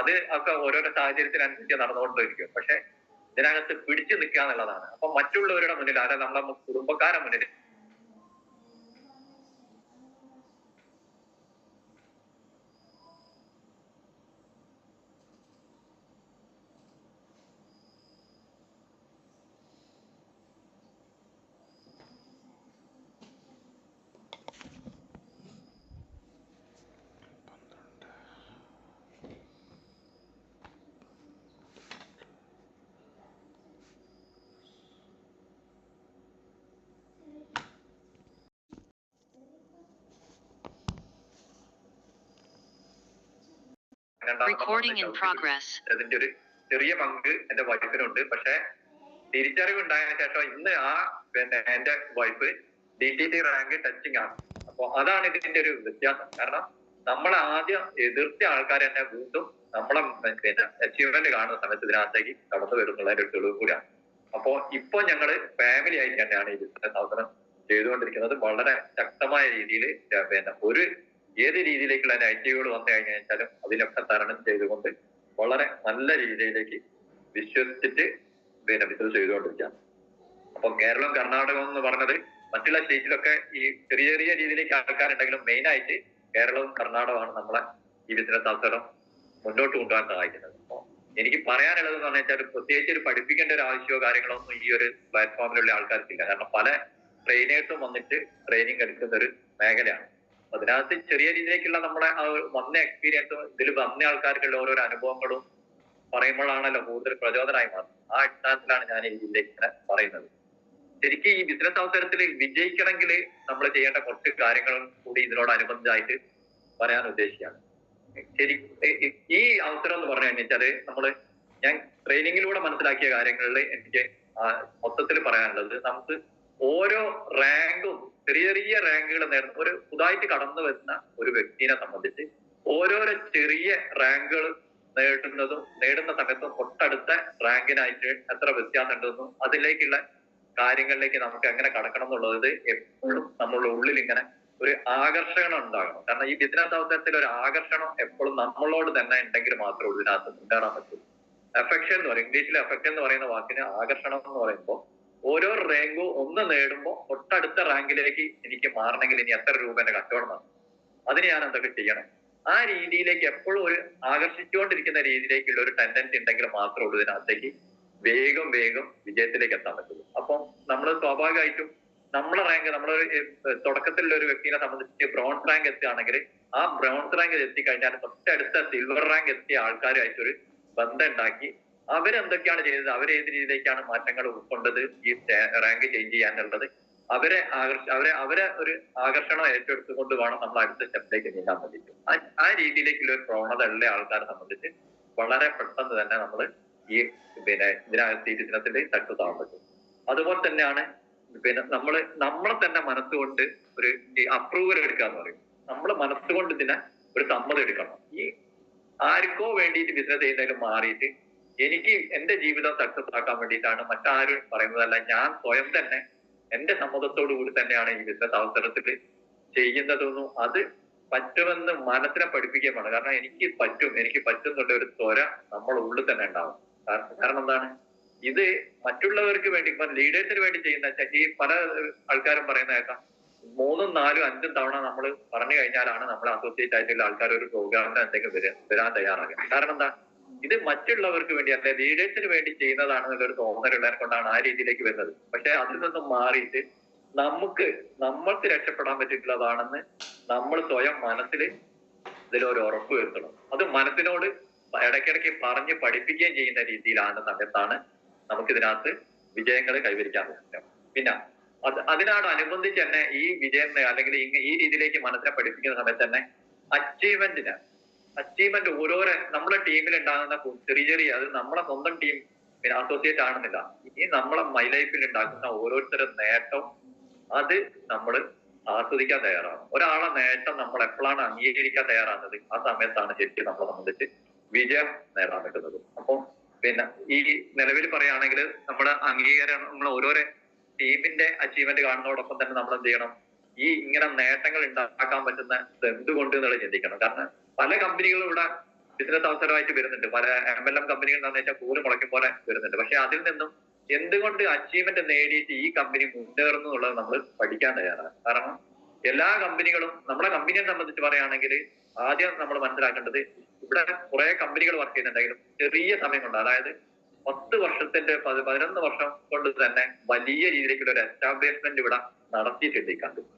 അത് ഒക്കെ ഓരോരോ സാഹചര്യത്തിനനുസരിച്ച് നടന്നുകൊണ്ടിരിക്കും. പക്ഷെ ഇതിനകത്ത് പിടിച്ചു നിൽക്കുക എന്നുള്ളതാണ്. അപ്പൊ മറ്റുള്ളവരുടെ മുന്നിൽ, അതായത് നമ്മുടെ കുടുംബക്കാരുടെ മുന്നിൽ അതിന്റെ ഒരു ചെറിയ പങ്ക് എന്റെ വൈഫിനുണ്ട്. പക്ഷെ തിരിച്ചറിവ് ഉണ്ടായതിനു ശേഷം ഇന്ന് എന്റെ വൈഫ് DTT റാങ്ക് ടച്ചിങ് ആണ്. അപ്പൊ അതാണ് ഇതിന്റെ ഒരു വ്യത്യാസം. കാരണം നമ്മളെ ആദ്യം എതിർത്ത ആൾക്കാർ തന്നെ വീണ്ടും നമ്മളെ അച്ചീവ്മെന്റ് കാണുന്ന സമയത്ത് ഇതിനകത്തേക്ക് കടന്നു വരുന്നുള്ളതിന്റെ ഒരു തെളിവ് കൂടിയാണ്. അപ്പോ ഇപ്പൊ ഞങ്ങള് ഫാമിലി ആയിട്ട് തന്നെയാണ് ഈ ബിസിനസ് അവസരം ചെയ്തുകൊണ്ടിരിക്കുന്നത്. വളരെ ശക്തമായ രീതിയിൽ ഒരു ഏത് രീതിയിലേക്കുള്ള നെഗറ്റീവുകൾ വന്നു കഴിഞ്ഞു വെച്ചാലും അതിനൊക്കെ തരണം ചെയ്തുകൊണ്ട് വളരെ നല്ല രീതിയിലേക്ക് വിശ്വസിച്ചിട്ട് ബിസിനസ് ചെയ്തുകൊണ്ടിരിക്കുകയാണ്. അപ്പം കേരളം, കർണാടകം എന്ന് പറഞ്ഞത് മറ്റുള്ള സ്റ്റേറ്റിലൊക്കെ ഈ ചെറിയ ചെറിയ രീതിയിലേക്ക് ആൾക്കാരുണ്ടെങ്കിലും മെയിൻ ആയിട്ട് കേരളവും കർണാടകമാണ് നമ്മളെ ഈ ബിസിനസ് അവസരം മുന്നോട്ട് കൊണ്ടുപോകാൻ സഹായിക്കുന്നത്. അപ്പോൾ എനിക്ക് പറയാനുള്ളത് എന്ന് പറഞ്ഞാൽ പ്രത്യേകിച്ച് ഒരു പഠിപ്പിക്കേണ്ട ഒരു ആവശ്യമോ കാര്യങ്ങളോ ഒന്നും ഈ ഒരു പ്ലാറ്റ്ഫോമിലുള്ള ആൾക്കാർക്കില്ല. കാരണം പല ട്രെയിനേഴ്സും വന്നിട്ട് ട്രെയിനിങ് എടുക്കുന്ന ഒരു മേഖലയാണ്. അതിനകത്ത് ചെറിയ രീതിയിലേക്കുള്ള നമ്മളെ വന്ന എക്സ്പീരിയൻസും ഇതിൽ വന്ന ആൾക്കാർക്കുള്ള ഓരോരോ അനുഭവങ്ങളും പറയുമ്പോഴാണല്ലോ കൂടുതൽ പ്രചോദനമായി മാറുന്നത്. ആ അടിസ്ഥാനത്തിലാണ് ഞാൻ ഈ ഇതിലേക്ക് പറയുന്നത്. ശരിക്കും ഈ ബിസിനസ് അവസരത്തിൽ വിജയിക്കണമെങ്കിൽ നമ്മൾ ചെയ്യേണ്ട കുറച്ച് കാര്യങ്ങളും കൂടി ഇതിനോടനുബന്ധിച്ചായിട്ട് പറയാൻ ഉദ്ദേശിക്കുകയാണ്. ശരി, ഈ അവസരം എന്ന് പറഞ്ഞു കഴിഞ്ഞാല് ഞാൻ ട്രെയിനിങ്ങിലൂടെ മനസ്സിലാക്കിയ കാര്യങ്ങളിൽ എനിക്ക് മൊത്തത്തിൽ പറയാനുള്ളത്, നമുക്ക് ഓരോ റാങ്കും ചെറിയ ചെറിയ റാങ്കുകൾ നേടുന്ന ഒരു പുതുതായിട്ട് കടന്നു വരുന്ന ഒരു വ്യക്തിനെ സംബന്ധിച്ച് ഓരോരോ ചെറിയ റാങ്കുകൾ നേടുന്ന സമയത്തും തൊട്ടടുത്ത റാങ്കിനായിട്ട് എത്ര വ്യത്യാസം ഉണ്ടെന്നും അതിലേക്കുള്ള കാര്യങ്ങളിലേക്ക് നമുക്ക് എങ്ങനെ കടക്കണം എന്നുള്ളത് എപ്പോഴും നമ്മളുടെ ഉള്ളിൽ ഇങ്ങനെ ഒരു ആകർഷണം ഉണ്ടാകണം. കാരണം ഈ ബിസിനസ് അവസരത്തിൽ ഒരു ആകർഷണം എപ്പോഴും നമ്മളോട് തന്നെ ഉണ്ടെങ്കിൽ മാത്രമേ ഇതിനകത്ത് മുന്നേറാൻ പറ്റൂ. എഫക്ഷൻ എന്ന് പറയും, ഇംഗ്ലീഷിൽ എഫക്ഷൻ എന്ന് പറയുന്ന വാക്കിന് ആകർഷണം എന്ന് പറയുമ്പോൾ ഓരോ റാങ്കും ഒന്ന് നേടുമ്പോൾ തൊട്ടടുത്ത റാങ്കിലേക്ക് എനിക്ക് മാറണമെങ്കിൽ ഇനി എത്ര രൂപേന്റെ കച്ചവടം നടക്കും, അതിന് ഞാൻ എന്തൊക്കെ ചെയ്യണം, ആ രീതിയിലേക്ക് എപ്പോഴും ഒരു ആകർഷിച്ചുകൊണ്ടിരിക്കുന്ന രീതിയിലേക്കുള്ള ഒരു ടെൻഡൻസി ഉണ്ടെങ്കിൽ മാത്രമേ ഉള്ളൂ ഇതിനകത്തേക്ക് വേഗം വിജയത്തിലേക്ക് എത്താൻ പറ്റുള്ളൂ. അപ്പം നമ്മൾ സ്വാഭാവികമായിട്ടും നമ്മളെ റാങ്ക്, നമ്മളൊരു തുടക്കത്തിലുള്ള ഒരു വ്യക്തിനെ സംബന്ധിച്ച് ബ്രോൺസ് റാങ്ക് എത്തുകയാണെങ്കിൽ ആ ബ്രോൺസ് റാങ്ക് എത്തിക്കഴിഞ്ഞാൽ തൊട്ടടുത്ത സിൽവർ റാങ്ക് എത്തിയ ആൾക്കാരുമായിട്ടൊരു ബന്ധം ഉണ്ടാക്കി അവരെന്തൊക്കെയാണ് ചെയ്തത്, അവരേത് രീതിയിലേക്കാണ് മാറ്റങ്ങൾ ഉൾക്കൊണ്ടത് ഈ റാങ്ക് ചേഞ്ച് ചെയ്യാനുള്ളത്, അവരെ ഒരു ആകർഷണം ഏറ്റെടുത്തുകൊണ്ട് വേണം നമ്മൾ അടുത്ത സ്റ്റെപ്പിലേക്ക് നീങ്ങാൻ വേണ്ടിയിട്ട്. ആ രീതിയിലേക്കുള്ള ഒരു പ്രവണത ഉള്ള ആൾക്കാരെ സംബന്ധിച്ച് വളരെ പെട്ടെന്ന് തന്നെ നമ്മൾ ഈ ഇതിനകത്ത് ഈ ബിസിനസ്സിൽ സക്സസ് ആവാൻ പറ്റും. അതുപോലെ തന്നെയാണ് നമ്മളെ തന്നെ മനസ്സുകൊണ്ട് ഒരു അപ്രൂവൽ എടുക്കുക എന്ന് പറയും. നമ്മള് മനസ്സുകൊണ്ട് ഇതിനെ ഒരു സമ്മതം എടുക്കണം. ഈ ആർക്കോ വേണ്ടിയിട്ട് ബിസിനസ് ചെയ്യുന്നതിലും മാറിയിട്ട് എനിക്ക് എന്റെ ജീവിതം സക്സസ് ആക്കാൻ വേണ്ടിയിട്ടാണ്, മറ്റാരും പറയുന്നതല്ല, ഞാൻ സ്വയം തന്നെ എന്റെ സമ്മതത്തോടു കൂടി തന്നെയാണ് ഈ ബിസിനസ് അവസരത്തിൽ ചെയ്യുന്നതെന്നും അത് പറ്റുമെന്ന് മനസ്സിനെ പഠിപ്പിക്കുകയും വേണം. കാരണം എനിക്ക് പറ്റും എന്നുള്ള ഒരു ത്വര നമ്മുടെ ഉള്ളിൽ തന്നെ ഉണ്ടാവും. കാരണം എന്താണ്, ഇത് മറ്റുള്ളവർക്ക് വേണ്ടി, ഇപ്പൊ ലീഡേഴ്സിന് വേണ്ടി ചെയ്യുന്ന ഈ പല ആൾക്കാരും പറയുന്ന കേൾക്കാം, 3, 4, 5 തവണ നമ്മൾ പറഞ്ഞു കഴിഞ്ഞാലാണ് നമ്മൾ അസോസിയേറ്റ് ആയിട്ടുള്ള ആൾക്കാർ ഒരു പ്രോഗ്രാമിന് എന്തെങ്കിലും വരാൻ തയ്യാറാകുക. കാരണം എന്താ, ഇത് മറ്റുള്ളവർക്ക് വേണ്ടി അല്ലെ ലീഡേഴ്സിന് വേണ്ടി ചെയ്യുന്നതാണെന്നുള്ളൊരു തോന്നലുള്ളതിനെ കൊണ്ടാണ് ആ രീതിയിലേക്ക് വരുന്നത്. പക്ഷെ അതിൽ നിന്നും മാറിയിട്ട് നമ്മൾക്ക് രക്ഷപ്പെടാൻ പറ്റിയിട്ടുള്ളതാണെന്ന് നമ്മൾ സ്വയം മനസ്സിൽ ഇതിലൊരു ഉറപ്പ് വരുത്തണം. അത് മനസ്സിനോട് ഇടയ്ക്കിടയ്ക്ക് പറഞ്ഞ് പഠിപ്പിക്കുകയും ചെയ്യുന്ന രീതിയിലാണ് സമയത്താണ് നമുക്ക് ഇതിനകത്ത് വിജയങ്ങൾ കൈവരിക്കാൻ പറ്റും. പിന്നെ അതിനോടനുബന്ധിച്ച് തന്നെ ഈ വിജയം അല്ലെങ്കിൽ ഈ രീതിയിലേക്ക് മനസ്സിനെ പഠിപ്പിക്കുന്ന സമയത്ത് തന്നെ അച്ചീവ്മെന്റ് ഓരോരോ നമ്മുടെ ടീമിൽ ഉണ്ടാകുന്ന ചെറിയ അത് നമ്മളെ സ്വന്തം ടീം പിന്നെ അസോസിയേറ്റ് ആണെന്നില്ല, ഈ നമ്മളെ മൈ ലൈഫിൽ ഉണ്ടാക്കുന്ന ഓരോരുത്തരുടെ നേട്ടം അത് നമ്മൾ ആസ്വദിക്കാൻ തയ്യാറാണ്. ഒരാളെ നേട്ടം നമ്മൾ എപ്പോഴാണ് അംഗീകരിക്കാൻ തയ്യാറാകുന്നത്, ആ സമയത്താണ് ശരിക്കും നമ്മളെ സംബന്ധിച്ച് വിജയം നേടാൻ പറ്റുന്നത്. അപ്പം പിന്നെ ഈ നിലവിൽ പറയുകയാണെങ്കിൽ നമ്മുടെ അംഗീകാരം, നമ്മൾ ഓരോരോ ടീമിന്റെ അച്ചീവ്മെന്റ് കാണുന്നതോടൊപ്പം തന്നെ നമ്മൾ എന്ത് ചെയ്യണം, ഈ ഇങ്ങനെ നേട്ടങ്ങൾ ഉണ്ടാക്കാൻ പറ്റുന്ന എന്തുകൊണ്ട് എന്നുള്ളത് ചിന്തിക്കണം. കാരണം പല കമ്പനികളും ഇവിടെ ബിസിനസ് അവസരമായിട്ട് വരുന്നുണ്ട്. പല MLM കമ്പനികൾ എന്താണെന്ന് വെച്ചാൽ പൂര് മുളയ്ക്കും പോലെ വരുന്നുണ്ട്. പക്ഷെ അതിൽ നിന്നും എന്തുകൊണ്ട് അച്ചീവ്മെന്റ് നേടിയിട്ട് ഈ കമ്പനി മുന്നേറുന്നു എന്നുള്ളത് നമ്മൾ പഠിക്കാൻ തയ്യാറാണ്. കാരണം എല്ലാ കമ്പനികളും, നമ്മുടെ കമ്പനിയെ സംബന്ധിച്ച് പറയുകയാണെങ്കിൽ ആദ്യം നമ്മൾ മനസ്സിലാക്കേണ്ടത്, ഇവിടെ കുറെ കമ്പനികൾ വർക്ക് ചെയ്യുന്നുണ്ടെങ്കിലും ചെറിയ സമയം കൊണ്ട്, അതായത് 10 വർഷത്തിന്റെ 11 വർഷം കൊണ്ട് തന്നെ വലിയ രീതിയിലേക്കുള്ള ഒരു എസ്റ്റാബ്ലിഷ്മെന്റ് ഇവിടെ നടത്തിയിട്ടുണ്ട് ഈ കമ്പനി.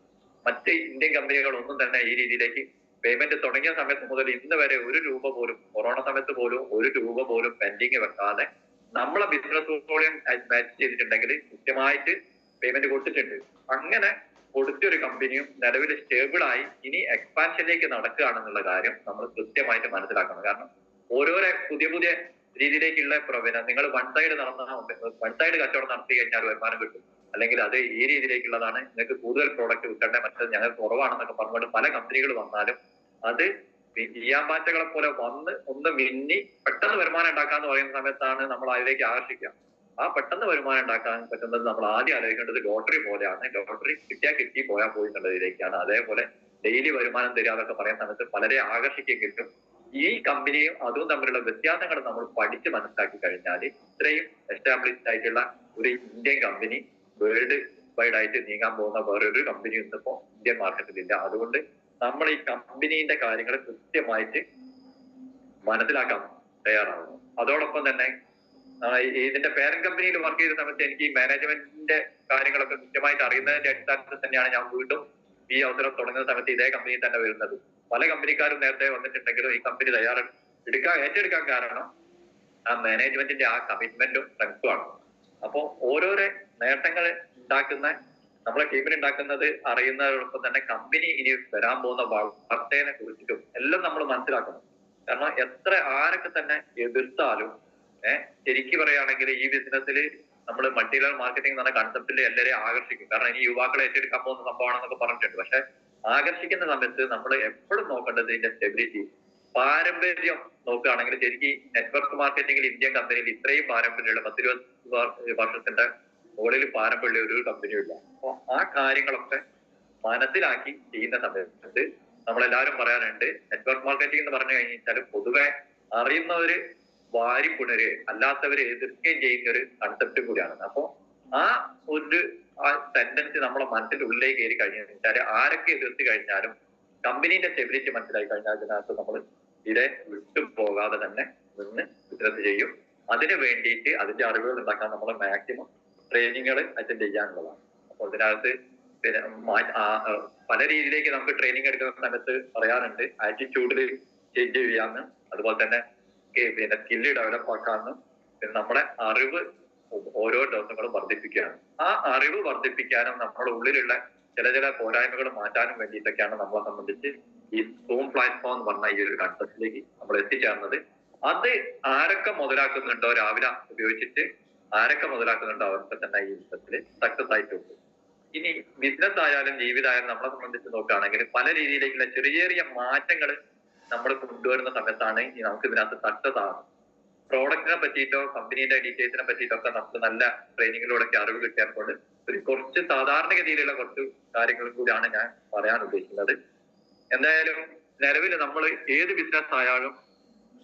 മറ്റ് ഇന്ത്യൻ കമ്പനികളൊന്നും തന്നെ ഈ രീതിയിലേക്ക് പേയ്മെന്റ് തുടങ്ങിയ സമയത്ത് മുതൽ ഇന്ന് വരെ ഒരു രൂപ പോലും, കൊറോണ സമയത്ത് പോലും ഒരു രൂപ പോലും പെൻഡിങ് വെക്കാതെ നമ്മളെ ബിസിനസ് വോളിയം മാച്ച് ചെയ്തിട്ടുണ്ടെങ്കിൽ കൃത്യമായിട്ട് പേയ്മെന്റ് കൊടുത്തിട്ടുണ്ട്. അങ്ങനെ കൊടുത്തൊരു കമ്പനിയും നിലവിൽ സ്റ്റേബിൾ ആയി ഇനി എക്സ്പാൻഷനിലേക്ക് നടക്കുകയാണെന്നുള്ള കാര്യം നമ്മൾ കൃത്യമായിട്ട് മനസ്സിലാക്കണം. കാരണം ഓരോരോ പുതിയ രീതിയിലേക്കുള്ള പ്രവചനം, നിങ്ങൾ വൺ സൈഡ് കച്ചവടം നടത്തി കഴിഞ്ഞാൽ വരുമാനം കിട്ടും, അല്ലെങ്കിൽ അത് ഈ രീതിയിലേക്കുള്ളതാണ്, നിങ്ങൾക്ക് കൂടുതൽ പ്രോഡക്റ്റ് വിൽക്കേണ്ട, മറ്റത് ഞങ്ങൾക്ക് കുറവാണെന്നൊക്കെ പറഞ്ഞുകൊണ്ട് പല കമ്പനികൾ വന്നാലും അത് ഈയാമ്പാറ്റകളെ പോലെ വന്ന് ഒന്ന് മിന്നി പെട്ടെന്ന് വരുമാനം ഉണ്ടാക്കാന്ന് പറയുന്ന സമയത്താണ് നമ്മൾ അതിലേക്ക് ആകർഷിക്കുക. ആ പെട്ടെന്ന് വരുമാനം ഉണ്ടാക്കാൻ പറ്റുന്നത് നമ്മൾ ആദ്യം ആലോചിക്കേണ്ടത് ലോട്ടറി പോലെയാണ്. ലോട്ടറി കിട്ടി പോയാൽ പോയി എന്നുള്ളതിലേക്കാണ്. അതേപോലെ ഡെയിലി വരുമാനം തരിക എന്നൊക്കെ പറയുന്ന സമയത്ത് പലരെ ആകർഷിക്കെങ്കിലും ഈ കമ്പനിയും അതും തമ്മിലുള്ള വ്യത്യാസങ്ങൾ നമ്മൾ പഠിച്ച് മനസ്സിലാക്കി കഴിഞ്ഞാൽ ഇത്രയും എസ്റ്റാബ്ലിഷ്ഡ് ആയിട്ടുള്ള ഒരു ഇന്ത്യൻ കമ്പനി വേൾഡ് വൈഡ് ആയിട്ട് നീങ്ങാൻ പോകുന്ന വേറൊരു കമ്പനി ഇന്നിപ്പോ ഇന്ത്യൻ മാർക്കറ്റിലില്ല. അതുകൊണ്ട് നമ്മൾ ഈ കമ്പനീന്റെ കാര്യങ്ങൾ കൃത്യമായിട്ട് മനസ്സിലാക്കാൻ തയ്യാറാവുന്നു. അതോടൊപ്പം തന്നെ ഇതിന്റെ പേരന്റ് കമ്പനിയിൽ വർക്ക് ചെയ്ത സമയത്ത് എനിക്ക് ഈ മാനേജ്മെന്റിന്റെ കാര്യങ്ങളൊക്കെ കൃത്യമായിട്ട് അറിയുന്നതിന്റെ അടിസ്ഥാനത്തിൽ തന്നെയാണ് ഞാൻ വീണ്ടും ഈ അവസരം തുടങ്ങുന്ന സമയത്ത് ഇതേ കമ്പനിയിൽ തന്നെ വരുന്നത്. പല കമ്പനിക്കാരും നേരത്തെ വന്നിട്ടുണ്ടെങ്കിലും ഈ കമ്പനി ഏറ്റെടുക്കാൻ കാരണം ആ മാനേജ്മെന്റിന്റെ ആ കമ്മിറ്റ്മെന്റും സ്ട്രെങ്ത്തുമാണ്. അപ്പൊ ഓരോരോ നേട്ടങ്ങൾ ഉണ്ടാക്കുന്ന, നമ്മളെ ടീമിൽ ഉണ്ടാക്കുന്നത് അറിയുന്നതോടൊപ്പം തന്നെ കമ്പനി ഇനി വരാൻ പോകുന്ന വാർത്തയെ കുറിച്ചിട്ടും എല്ലാം നമ്മൾ മനസ്സിലാക്കണം. കാരണം ആരൊക്കെ തന്നെ എതിർത്താലും ശരിക്കും പറയുകയാണെങ്കിൽ ഈ ബിസിനസ്സിൽ നമ്മൾ മൾട്ടി ലെവൽ മാർക്കറ്റിംഗ് എന്ന കൺസെപ്റ്റിൽ എല്ലാവരെയും ആകർഷിക്കും. കാരണം ഇനി യുവാക്കളെ ഏറ്റെടുക്കാൻ പോകുന്ന സംഭവമാണെന്നൊക്കെ പറഞ്ഞിട്ടുണ്ട്. പക്ഷെ ആകർഷിക്കുന്ന സമയത്ത് നമ്മൾ എപ്പോഴും നോക്കേണ്ടത് ഇതിന്റെ സ്റ്റെബിലിറ്റി, പാരമ്പര്യം നോക്കുകയാണെങ്കിൽ ശരിക്കും നെറ്റ്വർക്ക് മാർക്കറ്റിംഗിൽ ഇന്ത്യൻ കമ്പനിയിൽ ഇത്രയും പാരമ്പര്യമുള്ള 10-20 വർഷത്തിന്റെ മുകളിൽ പാരമ്പര്യം ഒരു കമ്പനിയും ഇല്ല. അപ്പൊ ആ കാര്യങ്ങളൊക്കെ മനസ്സിലാക്കി ചെയ്യുന്ന സമയത്ത് നമ്മളെല്ലാവരും പറയാറുണ്ട്, നെറ്റ്വർക്ക് മാർക്കറ്റിംഗ് എന്ന് പറഞ്ഞു കഴിഞ്ഞാൽ പൊതുവെ അറിയുന്നവര് വാരിപ്പുണര്, അല്ലാത്തവരെ എതിർക്കുകയും ചെയ്യുന്ന ഒരു കൺസെപ്റ്റ് കൂടിയാണ്. അപ്പൊ ആ ടെൻഡൻസി നമ്മളെ മനസ്സിന്റെ ഉള്ളിലേക്ക് കയറി കഴിഞ്ഞു വെച്ചാൽ ആരൊക്കെ എതിർത്ത് കഴിഞ്ഞാലും കമ്പനീന്റെ സ്റ്റെബിലിറ്റി മനസ്സിലാക്കി കഴിഞ്ഞാൽ അതിനകത്ത് നമ്മൾ ഇതേ വിട്ടുപോകാതെ തന്നെ നിന്ന് ബിസിനസ് ചെയ്യും. അതിന് വേണ്ടിയിട്ട് അതിന്റെ അറിവുകൾ ഉണ്ടാക്കാൻ നമ്മൾ മാക്സിമം ട്രെയിനിങ്ങുകൾ അറ്റൻഡ് ചെയ്യാനുള്ളതാണ്. അപ്പോൾ ഇതിനകത്ത് പിന്നെ പല രീതിയിലേക്ക് നമുക്ക് ട്രെയിനിങ് എടുക്കുന്ന സമയത്ത് പറയാറുണ്ട്, ആറ്റിറ്റ്യൂഡിൽ ചേഞ്ച് ചെയ്യാന്ന്, അതുപോലെ തന്നെ പിന്നെ സ്കില്ല് ഡെവലപ്പ് ആക്കാന്ന്, പിന്നെ നമ്മുടെ അറിവ് ഓരോ ദിവസങ്ങളും വർദ്ധിപ്പിക്കുകയാണ്. ആ അറിവ് വർദ്ധിപ്പിക്കാനും നമ്മുടെ ഉള്ളിലുള്ള ചില പോരായ്മകൾ മാറ്റാനും വേണ്ടിയിട്ടൊക്കെയാണ് നമ്മളെ സംബന്ധിച്ച് ഈ സൂം പ്ലാറ്റ്ഫോം എന്ന് പറഞ്ഞ ഈ ഒരു കൺസെപ്റ്റിലേക്ക് നമ്മൾ എത്തിച്ചേർന്നത്. അത് ആരൊക്കെ മുതലാക്കുന്നുണ്ടോ, രാവിലെ ഉപയോഗിച്ചിട്ട് ആരൊക്കെ മുതലാക്കുന്നുണ്ടോ അവർക്ക് തന്നെ ഈ ബിസിനസ്സിൽ സക്സസ് ആയിട്ടുണ്ട്. ഇനി ബിസിനസ് ആയാലും ജീവിതമായാലും നമ്മളെ സംബന്ധിച്ച് നോക്കുകയാണെങ്കിൽ പല രീതിയിലേക്കുള്ള ചെറിയ മാറ്റങ്ങൾ നമ്മൾ കൊണ്ടുവരുന്ന സമയത്താണ് ഈ നമുക്ക് ഇതിനകത്ത് സക്സസ് ആകുന്നത്. പ്രോഡക്റ്റിനെ പറ്റിയിട്ടോ കമ്പനീന്റെ ഡീറ്റെയിൽസിനെ പറ്റിയിട്ടോ ഒക്കെ നമുക്ക് നല്ല ട്രെയിനിങ്ങിലൂടെ അറിവ് കിട്ടിയപ്പോൾ കുറച്ച് സാധാരണഗതിയിലുള്ള കുറച്ച് കാര്യങ്ങളും കൂടിയാണ് ഞാൻ പറയാൻ ഉദ്ദേശിക്കുന്നത്. എന്തായാലും നിലവിൽ നമ്മൾ ഏത് ബിസിനസ് ആയാലും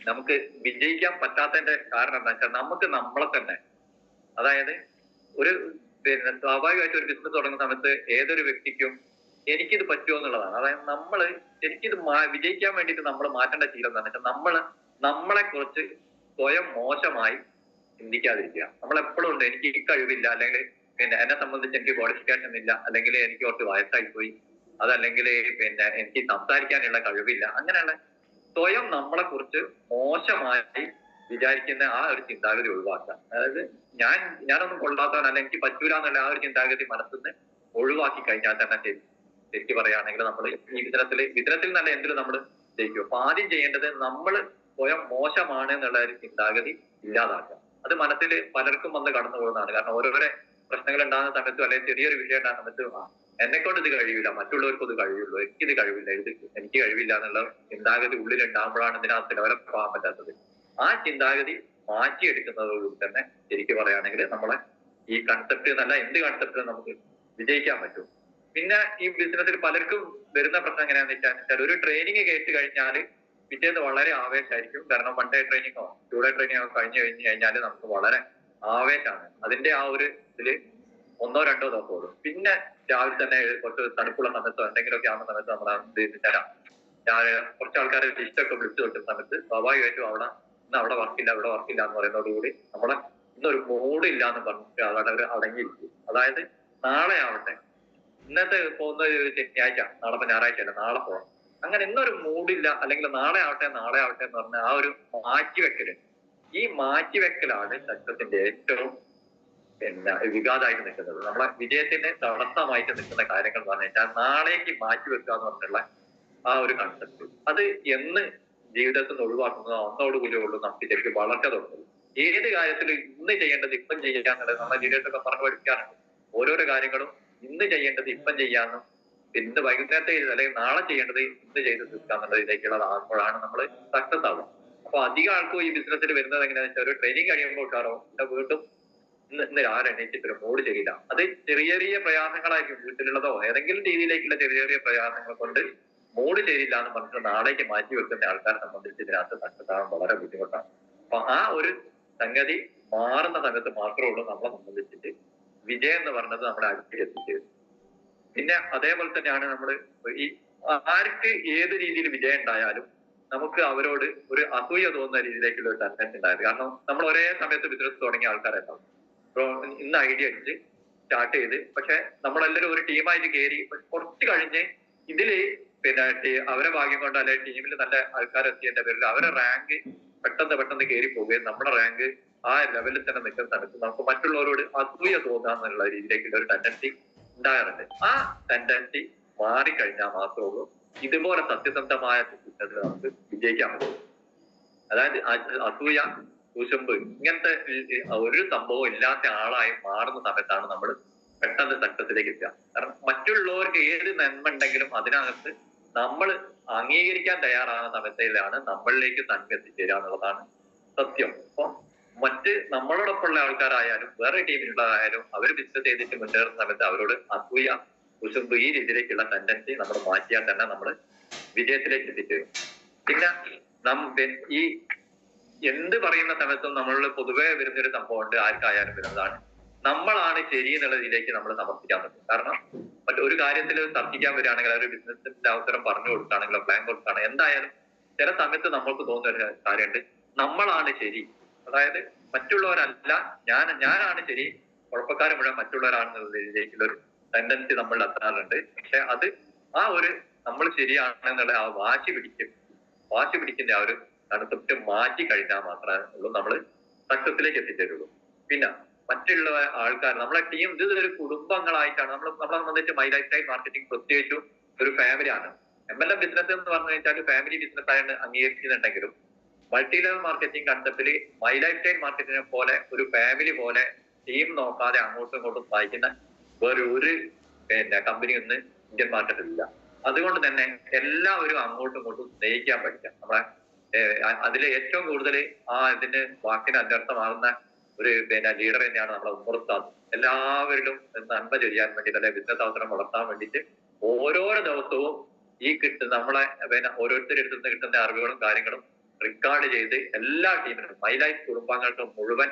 നമുക്ക് വിജയിക്കാൻ പറ്റാത്തതിന്റെ കാരണം എന്താ വെച്ചാൽ നമുക്ക് നമ്മളെ തന്നെ, അതായത് ഒരു പിന്നെ സ്വാഭാവികമായിട്ട് ഒരു ബിസിനസ് തുടങ്ങുന്ന സമയത്ത് ഏതൊരു വ്യക്തിക്കും എനിക്കിത് പറ്റുമോ എന്നുള്ളതാണ്. അതായത് നമ്മള് എനിക്കിത് വിജയിക്കാൻ വേണ്ടിയിട്ട് നമ്മൾ മാറ്റേണ്ട ശീലം എന്താണെന്ന് വെച്ചാൽ നമ്മളെ കുറിച്ച് സ്വയം മോശമായി ചിന്തിക്കാതിരിക്കുക. നമ്മളെപ്പോഴും ഉണ്ട് എനിക്ക് ഈ കഴിവില്ല, അല്ലെങ്കിൽ പിന്നെ എന്നെ സംബന്ധിച്ച് എനിക്ക് ക്വാളിഫിക്കേഷൻ ഇല്ല, അല്ലെങ്കിൽ എനിക്ക് കുറച്ച് വയസ്സായി പോയി, അതല്ലെങ്കിൽ പിന്നെ എനിക്ക് സംസാരിക്കാനുള്ള കഴിവില്ല, അങ്ങനെയുള്ള സ്വയം നമ്മളെ കുറിച്ച് മോശമായി വിചാരിക്കുന്ന ആ ഒരു ചിന്താഗതി ഒഴിവാക്കുക. അതായത് ഞാനൊന്നും കൊള്ളാത്തവനല്ല, എനിക്ക് പറ്റൂല എന്നുള്ള ആ ഒരു ചിന്താഗതി മനസ്സിൽ നിന്ന് ഒഴിവാക്കി കഴിഞ്ഞാൽ തന്നെ ശരിക്കും പറയുകയാണെങ്കിൽ നമ്മൾ ഈ വിതരത്തിൽ നല്ല എന്തിലും നമ്മൾ ജയിക്കും. അപ്പൊ ആദ്യം ചെയ്യേണ്ടത് നമ്മൾ സ്വയം മോശമാണ് എന്നുള്ള ഒരു ചിന്താഗതി ഇല്ലാതാക്കുക. അത് മനസ്സിൽ പലർക്കും വന്ന് കടന്നു പോകുന്നതാണ്. കാരണം ഓരോരോ പ്രശ്നങ്ങൾ ഉണ്ടാകുന്ന സമയത്തും അല്ലെങ്കിൽ ചെറിയൊരു വിഷയം ഉണ്ടാകുന്ന സമയത്തും എന്നെക്കൊണ്ട് ഇത് കഴിയില്ല, മറ്റുള്ളവർക്കും ഇത് കഴിയുള്ളൂ, എനിക്കിത് കഴിവില്ല, എനിക്ക് കഴിവില്ല എന്നുള്ള ചിന്താഗതി ഉള്ളിൽ ഉണ്ടാകുമ്പോഴാണ് ഇതിനകത്ത് ഡെവലപ്പ് ആകാൻ പറ്റാത്തത്. ആ ചിന്താഗതി മാറ്റിയെടുക്കുന്നതോടുകൂടി തന്നെ ശരിക്കും പറയുകയാണെങ്കിൽ നമ്മളെ ഈ കൺസെപ്റ്റ് എന്നല്ല എന്ത് കൺസെപ്റ്റും നമുക്ക് വിജയിക്കാൻ പറ്റും. പിന്നെ ഈ ബിസിനസ്സിൽ പലർക്കും വരുന്ന പ്രശ്നം എങ്ങനെയാണെന്ന് വെച്ചാൽ ഒരു ട്രെയിനിങ് കേട്ട് കഴിഞ്ഞാൽ പിറ്റേന്ന് വളരെ ആവേശമായിരിക്കും. കാരണം 1 ഡേ ട്രെയിനിങ്ങോ 2 ഡേ ട്രെയിനിങ്ങോ കഴിഞ്ഞു കഴിഞ്ഞാൽ നമുക്ക് വളരെ ആവേശമാണ്. അതിന്റെ ആ ഒരു ഇതില് 1 2 ദിവസം ഓടും. പിന്നെ രാവിലെ തന്നെ കുറച്ച് തണുപ്പുള്ള സമയത്തോ എന്തെങ്കിലുമൊക്കെ ആവുന്ന സമയത്ത് നമ്മൾ തരാം. കുറച്ച് ആൾക്കാരെ ലിസ്റ്റൊക്കെ വിളിച്ചു വെക്കുന്ന സമയത്ത് സ്വാഭാവികമായിട്ടും ഇന്ന് അവിടെ വർക്കില്ല, ഇവിടെ വർക്കില്ല എന്ന് പറയുന്നതോടുകൂടി നമ്മളെ ഇന്നൊരു മൂഡ് ഇല്ല എന്ന് പറഞ്ഞിട്ട് അവർ അടങ്ങിയിരിക്കും. അതായത് നാളെ ആവട്ടെ, ഇന്നത്തെ പോകുന്ന ശനിയാഴ്ച, നാളെ ഇപ്പൊ ഞായറാഴ്ച അല്ല, നാളെ പോകണം, അങ്ങനെ ഇന്നൊരു മൂഡില്ല, അല്ലെങ്കിൽ നാളെ ആവട്ടെ എന്ന് പറഞ്ഞ ആ ഒരു മാറ്റിവെക്കല്, ഈ മാറ്റിവെക്കലാണ് സക്സസിന്റെ ഏറ്റവും പിന്നെ വിഘാതമായിട്ട് നിൽക്കുന്നത്. നമ്മളെ വിജയത്തിന് തടസ്സമായിട്ട് നിൽക്കുന്ന കാര്യങ്ങൾ എന്ന് പറഞ്ഞു കഴിഞ്ഞാൽ നാളേക്ക് മാറ്റിവെക്കുക എന്ന് പറഞ്ഞിട്ടുള്ള ആ ഒരു കൺസെപ്റ്റ്. അത് എന്ന് ജീവിതത്തിൽ നിന്ന് ഒഴിവാക്കുന്നതോ അന്നോടുകൂടി ഉള്ളൂ നമുക്ക് ശരിക്കും വളർച്ച തുടങ്ങുന്നത്. ഏത് കാര്യത്തിൽ ഇന്ന് ചെയ്യേണ്ടത് ഇപ്പം ചെയ്യാന്നുള്ളത് നമ്മുടെ ജീവിതത്തൊക്കെ പറഞ്ഞു പഠിക്കാറുണ്ട്. ഓരോരോ കാര്യങ്ങളും ഇന്ന് ചെയ്യേണ്ടത് ഇപ്പം ചെയ്യാന്നും ഇന്ന് വൈകുന്നേരത്തെ അല്ലെങ്കിൽ നാളെ ചെയ്യേണ്ടത് ഇന്ന് ചെയ്ത് തീർക്കാന്നുള്ളതിലേക്കുള്ളതാകുമ്പോഴാണ് നമ്മൾ സക്സസ് ആവുക. അപ്പൊ അധികം ആൾക്കും ഈ ബിസിനസ്സിൽ വരുന്നത് എങ്ങനെയാണെന്ന് വെച്ചാൽ ഒരു ട്രെയിനിങ് കഴിയുമ്പോൾ വീണ്ടും ഇന്ന് രാവിലെ എണീറ്റിട്ട് ഒരു മൂഡ് ചെയ്യില്ല. അത് ചെറിയ ചെറിയ പ്രയാസങ്ങളായിരിക്കും, വീട്ടിലുള്ളതോ ഏതെങ്കിലും രീതിയിലേക്കുള്ള ചെറിയ ചെറിയ പ്രയാസങ്ങൾ കൊണ്ട് മൂഡ് ചെയ്തില്ല എന്ന് പറഞ്ഞിട്ട് നാളേക്ക് മാറ്റി വെക്കുന്ന ആൾക്കാരെ സംബന്ധിച്ച് ഇതിനകത്ത് സക്സസ് ആവാൻ വളരെ ബുദ്ധിമുട്ടാണ്. അപ്പൊ ആ ഒരു സംഗതി മാറുന്ന സമയത്ത് മാത്രമേ ഉള്ളൂ നമ്മളെ സംബന്ധിച്ചിട്ട് വിജയം എന്ന് പറഞ്ഞത് നമ്മുടെ അടുത്ത് എത്തിച്ചത്. പിന്നെ അതേപോലെ തന്നെയാണ് നമ്മൾ ഈ ആർക്ക് ഏത് രീതിയിൽ വിജയം ഉണ്ടായാലും നമുക്ക് അവരോട് ഒരു അസൂയ തോന്നുന്ന രീതിയിലേക്കുള്ള ഒരു ടെൻഡൻസി ഉണ്ടായത്. കാരണം നമ്മൾ ഒരേ സമയത്ത് ബിസിനസ് തുടങ്ങിയ ആൾക്കാരുണ്ടാവും. ഇന്ന് ഐഡിയ അടിച്ച് സ്റ്റാർട്ട് ചെയ്ത്, പക്ഷെ നമ്മളെല്ലാവരും ഒരു ടീമായിട്ട് കയറി കുറച്ച് കഴിഞ്ഞ് ഇതില് പിന്നെ അവരെ ഭാഗ്യം കൊണ്ട് അല്ലെങ്കിൽ ടീമിൽ നല്ല ആൾക്കാരെത്തിയതിന്റെ പേരിൽ അവരെ റാങ്ക് പെട്ടെന്ന് കയറി പോവുകയും നമ്മുടെ റാങ്ക് ആ ലെവലിൽ തന്നെ നിൽക്കുന്ന സമയത്ത് നമുക്ക് മറ്റുള്ളവരോട് അസൂയ തോന്നാന്നുള്ള രീതിയിലേക്കുള്ള ഒരു ടെൻഡൻസി ഉണ്ടാകാറുണ്ട്. ആ ടെൻഡൻസി മാറിക്കഴിഞ്ഞാൽ മാത്രമേ ഉള്ളൂ ഇതുപോലെ സത്യസന്ധമായ ബിസിനസ്സിൽ നമുക്ക് വിജയിക്കാൻ പറ്റും. അതായത് അസൂയ, കുശുമ്പ് ഇങ്ങനത്തെ ഒരു സംഭവം ഇല്ലാത്ത ആളായി മാറുന്ന സമയത്താണ് നമ്മൾ പെട്ടെന്ന് സക്സസിലേക്ക് എത്തുക. കാരണം മറ്റുള്ളവർക്ക് ഏത് നന്മ ഉണ്ടെങ്കിലും അതിനകത്ത് നമ്മൾ അംഗീകരിക്കാൻ തയ്യാറാകുന്ന സമയത്തിലാണ് നമ്മളിലേക്ക് നന്മ എത്തിച്ചേരുക എന്നുള്ളതാണ് സത്യം. അപ്പൊ നമ്മളോടൊപ്പമുള്ള ആൾക്കാരായാലും വേറെ ടീമിലുള്ളതായാലും അവർ ബിസിനസ് ചെയ്തിട്ട് മുന്നേറുന്ന സമയത്ത് അവരോട് അസൂയ, കുശുമ്പ് ഈ രീതിയിലേക്കുള്ള ടെൻഡൻസി നമ്മൾ മാറ്റിയാൽ തന്നെ നമ്മൾ വിജയത്തിലേക്ക് എത്തിച്ചേരും. പിന്നെ ഈ എന്ത് പറയുന്ന സമയത്തും നമ്മൾ പൊതുവെ വരുന്നൊരു സംഭവമുണ്ട്, ആർക്കായാലും വരുന്നതാണ് നമ്മളാണ് ശരി എന്നുള്ള രീതിയിലേക്ക് നമ്മൾ സമർപ്പിക്കാൻ പറ്റും. കാരണം ഒരു കാര്യത്തിൽ തർക്കിക്കാൻ വരികയാണെങ്കിൽ ഒരു ബിസിനസിന്റെ അവസരം പറഞ്ഞു കൊടുക്കുകയാണെങ്കിലോ പ്ലാൻ കൊടുക്കുകയാണെങ്കിൽ എന്തായാലും ചില സമയത്ത് നമ്മൾക്ക് തോന്നുന്ന ഒരു കാര്യമുണ്ട്, നമ്മളാണ് ശരി, അതായത് മറ്റുള്ളവരല്ല, ഞാനാണ് ശരി, കുഴപ്പക്കാരൻ മുഴുവൻ മറ്റുള്ളവരാണെന്നുള്ള രീതിയിലേക്കുള്ള ഒരു ടെൻഡൻസി നമ്മൾ എത്താറുണ്ട്. പക്ഷെ അത് ആ ഒരു നമ്മൾ ശരിയാണെന്നുള്ള ആ വാശി പിടിക്കുന്ന ആ ഒരു കൺസെപ്റ്റ് മാറ്റി കഴിഞ്ഞാൽ മാത്രമേ ഉള്ളൂ നമ്മൾ സക്സസിലേക്ക് എത്തിച്ചേരുള്ളൂ. പിന്നെ മറ്റുള്ള ആൾക്കാർ നമ്മളെ ടീം ഇത് ഒരു കുടുംബങ്ങളായിട്ടാണ് നമ്മളെ സംബന്ധിച്ച് മൈ ലൈഫ് സ്റ്റൈൽ മാർക്കറ്റിംഗ് പ്രത്യേകിച്ചും ഒരു ഫാമിലിയാണ്. MLM ബിസിനസ് എന്ന് പറഞ്ഞു വെച്ചാൽ ഫാമിലി ബിസിനസ് ആയിട്ട് അംഗീകരിക്കുന്നുണ്ടെങ്കിലും മൾട്ടി ലെവൽ മാർക്കറ്റിംഗ് കൺസെപ്റ്റിൽ മൈ ലൈഫ് സ്റ്റൈൽ മാർക്കറ്റിനെ പോലെ ഒരു ഫാമിലി പോലെ ടീം നോക്കാതെ അങ്ങോട്ടും ഇങ്ങോട്ടും സഹായിക്കുന്ന വേറെ ഒരു കമ്പനി ഒന്നും ഇന്ത്യൻ മാർക്കറ്റിൽ ഇല്ല. അതുകൊണ്ട് തന്നെ എല്ലാവരും അങ്ങോട്ടും ഇങ്ങോട്ടും സ്നേഹിക്കാൻ പഠിക്കാം. നമ്മളെ അതിൽ ഏറ്റവും കൂടുതൽ ഇതിന് വാക്കിന് അന്വർത്ഥമാകുന്ന ഒരു ലീഡർ തന്നെയാണ് നമ്മളെ ഉമർ ഉസ്താദ്. എല്ലാവരിലും നന്മ ചെയ്യാൻ വേണ്ടിയിട്ട് അല്ലെങ്കിൽ ബിസിനസ് അവസരം വളർത്താൻ വേണ്ടിയിട്ട് ഓരോരോ ദിവസവും ഈ നമ്മളെ പിന്നെ ഓരോരുത്തരുടെ നിന്ന് കിട്ടുന്ന അറിവുകളും കാര്യങ്ങളും റെക്കോർഡ് ചെയ്ത് എല്ലാ ടീമിനും മൈലൈഫ് കുടുംബാംഗങ്ങൾക്ക് മുഴുവൻ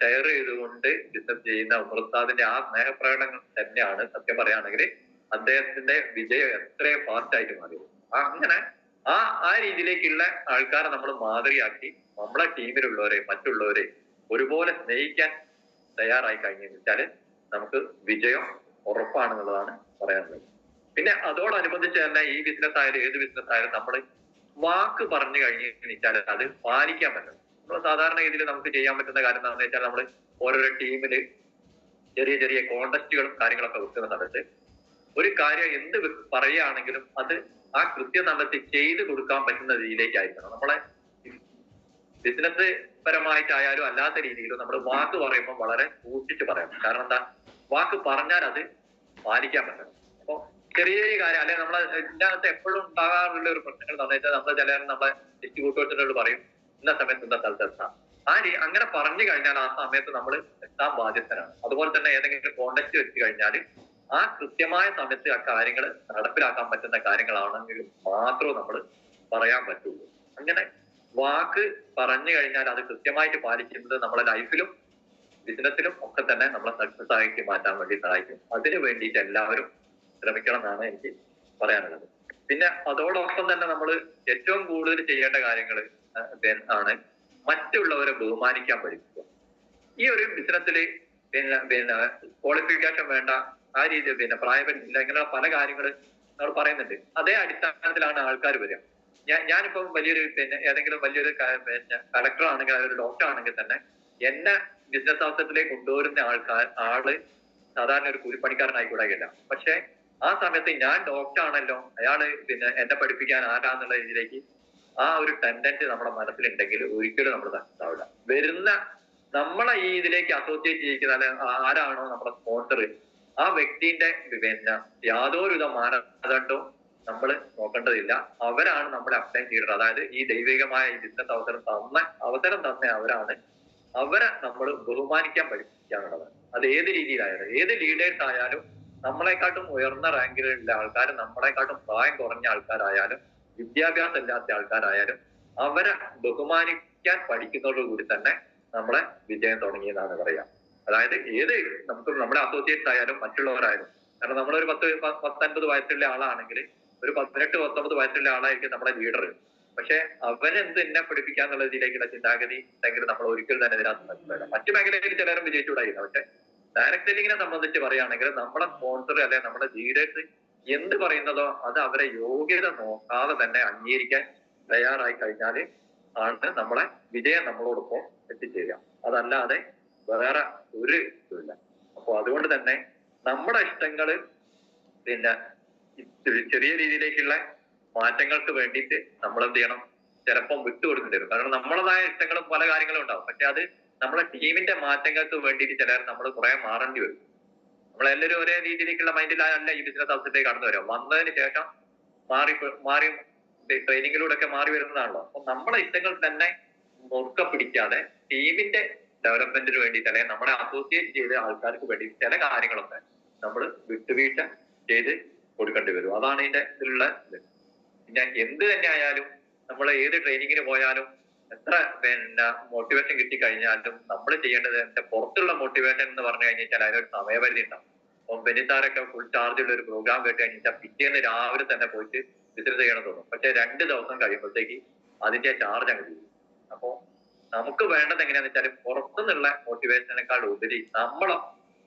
ഷെയർ ചെയ്തുകൊണ്ട് ബിസിനസ് ചെയ്യുന്ന ഉമർത്താദിന്റെ ആ സ്നേഹപ്രകടനം തന്നെയാണ് സത്യം പറയുകയാണെങ്കിൽ അദ്ദേഹത്തിന്റെ വിജയം എത്രയും ഫാസ്റ്റ് ആയിട്ട് മാറിയത്. അങ്ങനെ ആ രീതിയിലേക്കുള്ള ആൾക്കാരെ നമ്മൾ മാതൃകയാക്കി നമ്മളെ ടീമിലുള്ളവരെ മറ്റുള്ളവരെ ഒരുപോലെ സ്നേഹിക്കാൻ തയ്യാറായി കഴിഞ്ഞെന്ന് വെച്ചാല് നമുക്ക് വിജയം ഉറപ്പാണെന്നുള്ളതാണ് പറയാനുള്ളത്. പിന്നെ അതോടനുബന്ധിച്ച് തന്നെ ഈ ബിസിനസ് ആയാലും ഏത് ബിസിനസ് ആയാലും നമ്മൾ വാക്ക് പറഞ്ഞു കഴിഞ്ഞു വെച്ചാൽ അത് പാലിക്കാൻ പറ്റണം. നമ്മൾ സാധാരണ രീതിയിൽ നമുക്ക് ചെയ്യാൻ പറ്റുന്ന കാര്യം എന്താണെന്ന് വെച്ചാൽ നമ്മൾ ഓരോരോ ടീമില് ചെറിയ ചെറിയ കോണ്ടസ്റ്റുകളും കാര്യങ്ങളൊക്കെ വെക്കുന്ന സമയത്ത് ഒരു കാര്യം എന്ത് പറയുകയാണെങ്കിലും അത് ആ കൃത്യനിർണ്ണയത്തിൽ ചെയ്തു കൊടുക്കാൻ പറ്റുന്ന രീതിയിലേക്കായിരിക്കണം. നമ്മളെ ബിസിനസ് പരമായിട്ടായാലും അല്ലാത്ത രീതിയിലും നമ്മൾ വാക്ക് പറയുമ്പോൾ വളരെ സൂക്ഷിച്ച് പറയണം. കാരണം എന്താ, വാക്ക് പറഞ്ഞാൽ അത് പാലിക്കാൻ പറ്റണം. അപ്പൊ ചെറിയ ചെറിയ കാര്യം അല്ലെങ്കിൽ നമ്മളെ ഇതിനകത്ത് എപ്പോഴും ഉണ്ടാകാറുള്ള ഒരു പ്രശ്നങ്ങൾ എന്താണെന്ന് വെച്ചാൽ നമ്മൾ ചിലരും നമ്മളെ ഡിസ്ട്രിബ്യൂട്ടേഴ്സിനോട് പറയും ഇന്ന സമയത്ത് ഇന്ന സ്ഥലത്ത് എത്താം. അങ്ങനെ പറഞ്ഞു കഴിഞ്ഞാൽ ആ സമയത്ത് നമ്മൾ എത്താൻ ബാധ്യസ്ഥനാണ്. അതുപോലെ തന്നെ ഏതെങ്കിലും കോണ്ടാക്ട് വെച്ച് കഴിഞ്ഞാൽ ആ കൃത്യമായ സമയത്ത് ആ കാര്യങ്ങൾ നടപ്പിലാക്കാൻ പറ്റുന്ന കാര്യങ്ങളാണെങ്കിൽ മാത്രമേ നമ്മൾ പറയാൻ പറ്റുള്ളൂ. അങ്ങനെ വാക്ക് പറഞ്ഞു കഴിഞ്ഞാൽ അത് കൃത്യമായിട്ട് പാലിക്കുന്നത് നമ്മളെ ലൈഫിലും ബിസിനസ്സിലും ഒക്കെ തന്നെ നമ്മളെ സക്സസ് ആയിട്ട് മാറ്റാൻ വേണ്ടി സഹായിക്കും. അതിനു വേണ്ടിയിട്ട് എല്ലാവരും ശ്രമിക്കണം എന്നാണ് എനിക്ക് പറയാനുള്ളത്. പിന്നെ അതോടൊപ്പം തന്നെ നമ്മൾ ഏറ്റവും കൂടുതൽ ചെയ്യേണ്ട കാര്യങ്ങൾ ആണ് മറ്റുള്ളവരെ ബഹുമാനിക്കാൻ പഠിക്കുക. ഈ ഒരു ബിസിനസ്സിൽ പിന്നെ ക്വാളിഫിക്കേഷൻ വേണ്ട, ആ രീതിയിൽ പ്രായപരിധിയില്ല, ഇങ്ങനെയുള്ള പല കാര്യങ്ങൾ നമ്മൾ പറയുന്നുണ്ട്. അതേ അടിസ്ഥാനത്തിലാണ് ആൾക്കാർ വരിക. ഞാനിപ്പോ വലിയൊരു ഏതെങ്കിലും വലിയൊരു കളക്ടർ ആണെങ്കിൽ അതൊരു ഡോക്ടർ ആണെങ്കിൽ തന്നെ എന്നെ ബിസിനസ് അവസരത്തിലേക്ക് കൊണ്ടുവരുന്ന ആള് സാധാരണ ഒരു കൂലിപ്പണിക്കാരനായിക്കൂടാകില്ല. പക്ഷെ ആ സമയത്ത് ഞാൻ ഡോക്ടർ ആണല്ലോ, അയാള് എന്നെ പഠിപ്പിക്കാൻ ആരാന്നുള്ള രീതിയിലേക്ക് ആ ഒരു ടെൻഡൻസി നമ്മുടെ മനസ്സിലുണ്ടെങ്കിൽ ഒരിക്കലും നമ്മൾ സക്സസ് ആവില്ല. വരുന്ന നമ്മളെ ഈ ഇതിലേക്ക് അസോസിയേറ്റ് ചെയ്യിക്കുന്ന ആരാണോ നമ്മുടെ സ്പോൺസർ, ആ വ്യക്തിന്റെ യാതൊരുവിധ മാനദണ്ഡവും നമ്മൾ നോക്കേണ്ടതില്ല. അവരാണ് നമ്മളെ അപ്ലൈ ചെയ്തത്. അതായത് ഈ ദൈവികമായ ഈ ബിസിനസ് അവസരം തന്നെ അവരാണ്. അവരെ നമ്മൾ ബഹുമാനിക്കാൻ പഠിപ്പിക്കാനുള്ളത്. അത് ഏത് രീതിയിലായാലും, ഏത് ലീഡേഴ്സ് ആയാലും, നമ്മളെക്കാട്ടും ഉയർന്ന റാങ്കിലുള്ള ആൾക്കാർ, നമ്മളെക്കാട്ടും പ്രായം കുറഞ്ഞ ആൾക്കാരായാലും, വിദ്യാഭ്യാസം ഇല്ലാത്ത ആൾക്കാരായാലും, അവരെ ബഹുമാനിക്കാൻ പഠിക്കുന്നതോടുകൂടി തന്നെ നമ്മളെ വിജയം തുടങ്ങിയതാണ് പറയാം. അതായത് ഏത് നമുക്ക് നമ്മുടെ അസോസിയേറ്റ്സ് ആയാലും മറ്റുള്ളവരായാലും, കാരണം നമ്മളൊരു 10-50 വയസ്സുള്ള ആളാണെങ്കിൽ ഒരു 18-19 വയസ്സുള്ള ആളായിരിക്കും നമ്മുടെ ലീഡർ. പക്ഷെ അവനെന്ത് എന്നെ പഠിപ്പിക്കാന്നുള്ള രീതിയിലേക്കുള്ള ചിന്താഗതി ഉണ്ടെങ്കിൽ നമ്മൾ ഒരിക്കലും തന്നെ ഇതിനകത്ത് മനസ്സിലാക്കാം. മറ്റു മേഖലയിൽ ചിലരും വിജയിച്ചുകൂടായില്ല. പക്ഷെ ഡയറക്ട് സെല്ലിങ്ങിനെ സംബന്ധിച്ച് പറയുകയാണെങ്കിൽ നമ്മുടെ സ്പോൺസർ അല്ലെങ്കിൽ നമ്മുടെ ലീഡേഴ്സ് എന്ത് പറയുന്നതോ അത് അവരെ യോഗ്യത നോക്കാതെ തന്നെ അംഗീകരിക്കാൻ തയ്യാറായി കഴിഞ്ഞാൽ ആണ് നമ്മളെ വിജയം നമ്മളോടൊപ്പം എത്തിച്ചേരുക. അതല്ലാതെ വേറെ ഒരു ഇതുമില്ല. അപ്പൊ അതുകൊണ്ട് തന്നെ നമ്മുടെ ഇഷ്ടങ്ങള് ചെറിയ രീതിയിലേക്കുള്ള മാറ്റങ്ങൾക്ക് വേണ്ടിയിട്ട് നമ്മൾ എന്ത് ചെയ്യണം, ചിലപ്പം വിട്ടുകൊടുക്കേണ്ടി വരും. കാരണം നമ്മളതായ ഇഷ്ടങ്ങളും പല കാര്യങ്ങളും ഉണ്ടാവും. പക്ഷെ അത് നമ്മളെ ടീമിന്റെ മാറ്റങ്ങൾക്ക് വേണ്ടിയിട്ട് ചിലർ നമ്മൾ കുറെ മാറേണ്ടി വരും. നമ്മളെല്ലാവരും ഒരേ രീതിയിലേക്കുള്ള മൈൻഡിലല്ല ഈ ബിസിനസ് അവസരത്തിലേക്ക് കടന്നു വരാം. വന്നതിന് ശേഷം മാറി ട്രെയിനിങ്ങിലൂടെ ഒക്കെ മാറി വരുന്നതാണല്ലോ. അപ്പൊ നമ്മളെ ഇഷ്ടങ്ങൾ തന്നെ മുറുക്ക പിടിക്കാതെ ടീമിന്റെ ഡെവലപ്മെന്റിന് വേണ്ടിയിട്ട് അല്ലെങ്കിൽ നമ്മളെ അസോസിയേറ്റ് ചെയ്ത ആൾക്കാർക്ക് വേണ്ടി ചില കാര്യങ്ങളൊക്കെ നമ്മൾ വിട്ടുവീഴ്ച ചെയ്ത് കൊടുക്കേണ്ടി വരും. അതാണ് ഇതിന്റെ ഇതിലുള്ള ഇത്. പിന്നെ എന്ത് തന്നെ ആയാലും നമ്മൾ ഏത് ട്രെയിനിങ്ങിന് പോയാലും എത്ര മോട്ടിവേഷൻ കിട്ടിക്കഴിഞ്ഞാലും നമ്മൾ ചെയ്യേണ്ടത് പുറത്തുള്ള മോട്ടിവേഷൻ എന്ന് പറഞ്ഞു കഴിഞ്ഞാൽ അതിനൊരു സമയപരിധി ഉണ്ടാവും. അപ്പം ബെനിസാരൊക്കെ ഫുൾ ചാർജ് ഉള്ള ഒരു പ്രോഗ്രാം കേട്ട് കഴിഞ്ഞാൽ പിറ്റേന്ന് രാവിലെ തന്നെ പോയിട്ട് ബിസിനസ് ചെയ്യണം തോന്നും. പക്ഷെ 2 ദിവസം കഴിയുമ്പോഴത്തേക്ക് അതിന്റെ ചാർജ് അങ്ങ് ചെയ്യും. അപ്പൊ നമുക്ക് വേണ്ടത് എങ്ങനെയാന്ന് വെച്ചാൽ പുറത്തുനിന്നുള്ള മോട്ടിവേഷനേക്കാൾ ഉപരി നമ്മളെ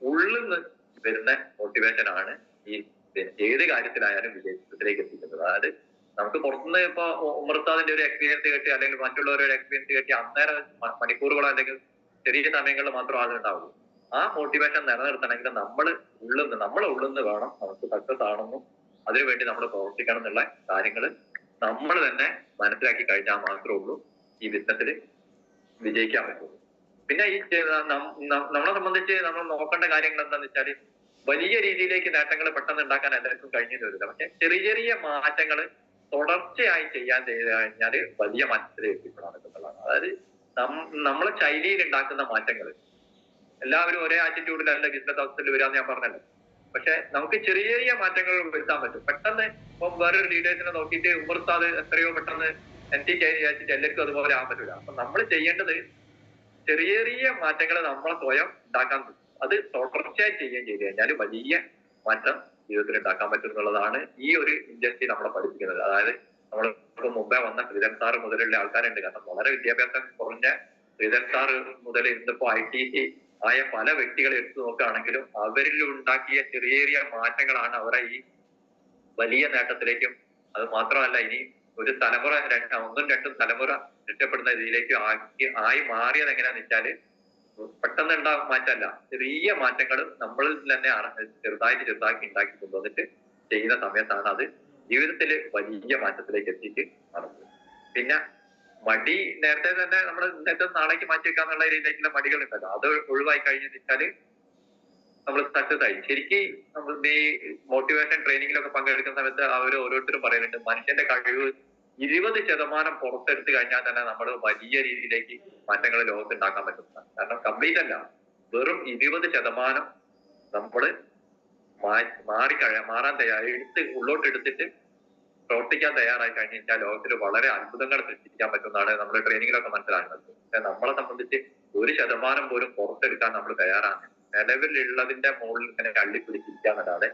ഉള്ളിൽ നിന്ന് വരുന്ന മോട്ടിവേഷൻ ആണ് ഈ ഏത് കാര്യത്തിലായാലും വിജയത്തിലേക്ക് എത്തിക്കുന്നത്. അതായത് നമുക്ക് പുറത്തുനിന്ന് ഇപ്പൊ ഉമർത്താദിന്റെ ഒരു എക്സ്പീരിയൻസ് കേട്ടി അല്ലെങ്കിൽ മറ്റുള്ളവരുടെ ഒരു എക്സ്പീരിയൻസ് കേട്ടി അന്നേരം മണിക്കൂറുകളോ അല്ലെങ്കിൽ ചെറിയ സമയങ്ങളിൽ മാത്രം ആളുണ്ടാവുള്ളൂ. ആ മോട്ടിവേഷൻ നിലനിർത്തണമെങ്കിൽ നമ്മളെ ഉള്ളിൽ നിന്ന് വേണം നമുക്ക് സക്സസ് ആണെന്നും അതിനുവേണ്ടി നമ്മൾ പ്രവർത്തിക്കണം എന്നുള്ള കാര്യങ്ങൾ നമ്മൾ തന്നെ മനസ്സിലാക്കി കഴിഞ്ഞാൽ മാത്രമേ ഉള്ളൂ ഈ ബിസിനസ്സിൽ വിജയിക്കാൻ പറ്റുള്ളൂ. പിന്നെ ഈ നമ്മളെ സംബന്ധിച്ച് നമ്മൾ നോക്കേണ്ട കാര്യങ്ങൾ എന്താന്ന് വെച്ചാൽ വലിയ രീതിയിലേക്ക് നേട്ടങ്ങൾ പെട്ടെന്ന് ഉണ്ടാക്കാൻ എല്ലാവർക്കും കഴിഞ്ഞു വരില്ല. പക്ഷെ ചെറിയ ചെറിയ മാറ്റങ്ങൾ തുടർച്ചയായി ചെയ്യാൻ ചെയ്ത് കഴിഞ്ഞാൽ വലിയ മാറ്റത്തിലേക്ക് എത്തിപ്പെടാൻ പറ്റുന്നതാണ്. അതായത് നമ്മളെ ശൈലിയിൽ ഉണ്ടാക്കുന്ന മാറ്റങ്ങൾ എല്ലാവരും ഒരേ ആറ്റിറ്റ്യൂഡിലല്ല ബിസിനസ് അവസ്ഥയിൽ വരാന്ന് ഞാൻ പറഞ്ഞല്ലോ. പക്ഷെ നമുക്ക് ചെറിയ ചെറിയ മാറ്റങ്ങൾ വരുത്താൻ പറ്റും. പെട്ടെന്ന് ഇപ്പം വേറൊരു ലീഡേഴ്സിനെ നോക്കിയിട്ട് ഉമർത്താത് എത്രയോ പെട്ടെന്ന് NT വിചാരിച്ചിട്ട് എല്ലാവർക്കും അതുപോലെ ആകാൻ പറ്റൂല. അപ്പൊ നമ്മൾ ചെയ്യേണ്ടത് ചെറിയ ചെറിയ മാറ്റങ്ങൾ നമ്മളെ സ്വയം ഉണ്ടാക്കാൻ പറ്റും. അത് തുടർച്ചയായി ചെയ്യുകയും ചെയ്തു കഴിഞ്ഞാൽ വലിയ മാറ്റം ജീവിതത്തിൽ ഉണ്ടാക്കാൻ പറ്റും എന്നുള്ളതാണ് ഈ ഒരു ഇൻഡസ്ട്രി നമ്മളെ പഠിപ്പിക്കുന്നത്. അതായത് നമ്മൾ ഇപ്പൊ മുമ്പേ വന്ന ശ്രീധരൻ സാറ് മുതലുള്ള ആൾക്കാരുണ്ട്. കാരണം വളരെ വിദ്യാഭ്യാസം കുറഞ്ഞ ശ്രീധരൻ സാറ് മുതൽ ഇന്നിപ്പോ ITC ആയ പല വ്യക്തികളെ എടുത്തു നോക്കുകയാണെങ്കിലും അവരിൽ ഉണ്ടാക്കിയ ചെറിയ ചെറിയ മാറ്റങ്ങളാണ് അവരെ ഈ വലിയ നേട്ടത്തിലേക്കും, അത് മാത്രമല്ല ഇനി ഒരു തലമുറ ഒന്നും രണ്ടും തലമുറ രക്ഷപ്പെടുന്ന രീതിയിലേക്ക് ആയി മാറിയത് എങ്ങനെയാന്ന് വെച്ചാല് പെട്ടെന്ന് മാറ്റമല്ല, ചെറിയ മാറ്റങ്ങൾ നമ്മളിൽ തന്നെ ചെറുതാക്കി ഉണ്ടാക്കി കൊണ്ടുവന്നിട്ട് ചെയ്യുന്ന സമയത്താണ് അത് ജീവിതത്തിൽ വലിയ മാറ്റത്തിലേക്ക് എത്തിയിട്ട് നടന്നത്. പിന്നെ മടി നേരത്തെ തന്നെ നമ്മൾ ഇന്നത്തെ നാളേക്ക് മാറ്റി വെക്കാന്നുള്ള രീതിയിലേക്കുള്ള മടികൾ ഉണ്ടല്ലോ, അത് ഒഴിവായി കഴിഞ്ഞു വെച്ചാല് നമ്മൾ സക്സസ് ആയി. ശരിക്കും നമ്മൾ ഈ മോട്ടിവേഷൻ ട്രെയിനിങ്ങിലൊക്കെ പങ്കെടുക്കുന്ന സമയത്ത് അവർ ഓരോരുത്തരും പറയുന്നുണ്ട് മനുഷ്യന്റെ കഴിവ് 20% പുറത്തെടുത്ത് കഴിഞ്ഞാൽ തന്നെ നമ്മൾ വലിയ രീതിയിലേക്ക് മാറ്റങ്ങൾ ലോകത്ത് ഉണ്ടാക്കാൻ പറ്റുന്നതാണ്. കാരണം കംപ്ലീറ്റ് അല്ല, വെറും 20% നമ്മള് മാറാൻ ഉള്ളോട്ട് എടുത്തിട്ട് പ്രവർത്തിക്കാൻ തയ്യാറായി കഴിഞ്ഞാൽ ലോകത്തിൽ വളരെ അത്ഭുതങ്ങൾ സൃഷ്ടിക്കാൻ പറ്റുന്നതാണ് നമ്മൾ ട്രെയിനിങ്ങിലൊക്കെ മനസ്സിലാക്കുന്നത്. പക്ഷെ നമ്മളെ സംബന്ധിച്ച് 1% പോലും പുറത്തെടുക്കാൻ നമ്മൾ തയ്യാറാണ്. നിലവിലുള്ളതിന്റെ മുകളിൽ ഇങ്ങനെ കള്ളിപ്പിടിച്ചിരിക്കാന്നല്ലാതെ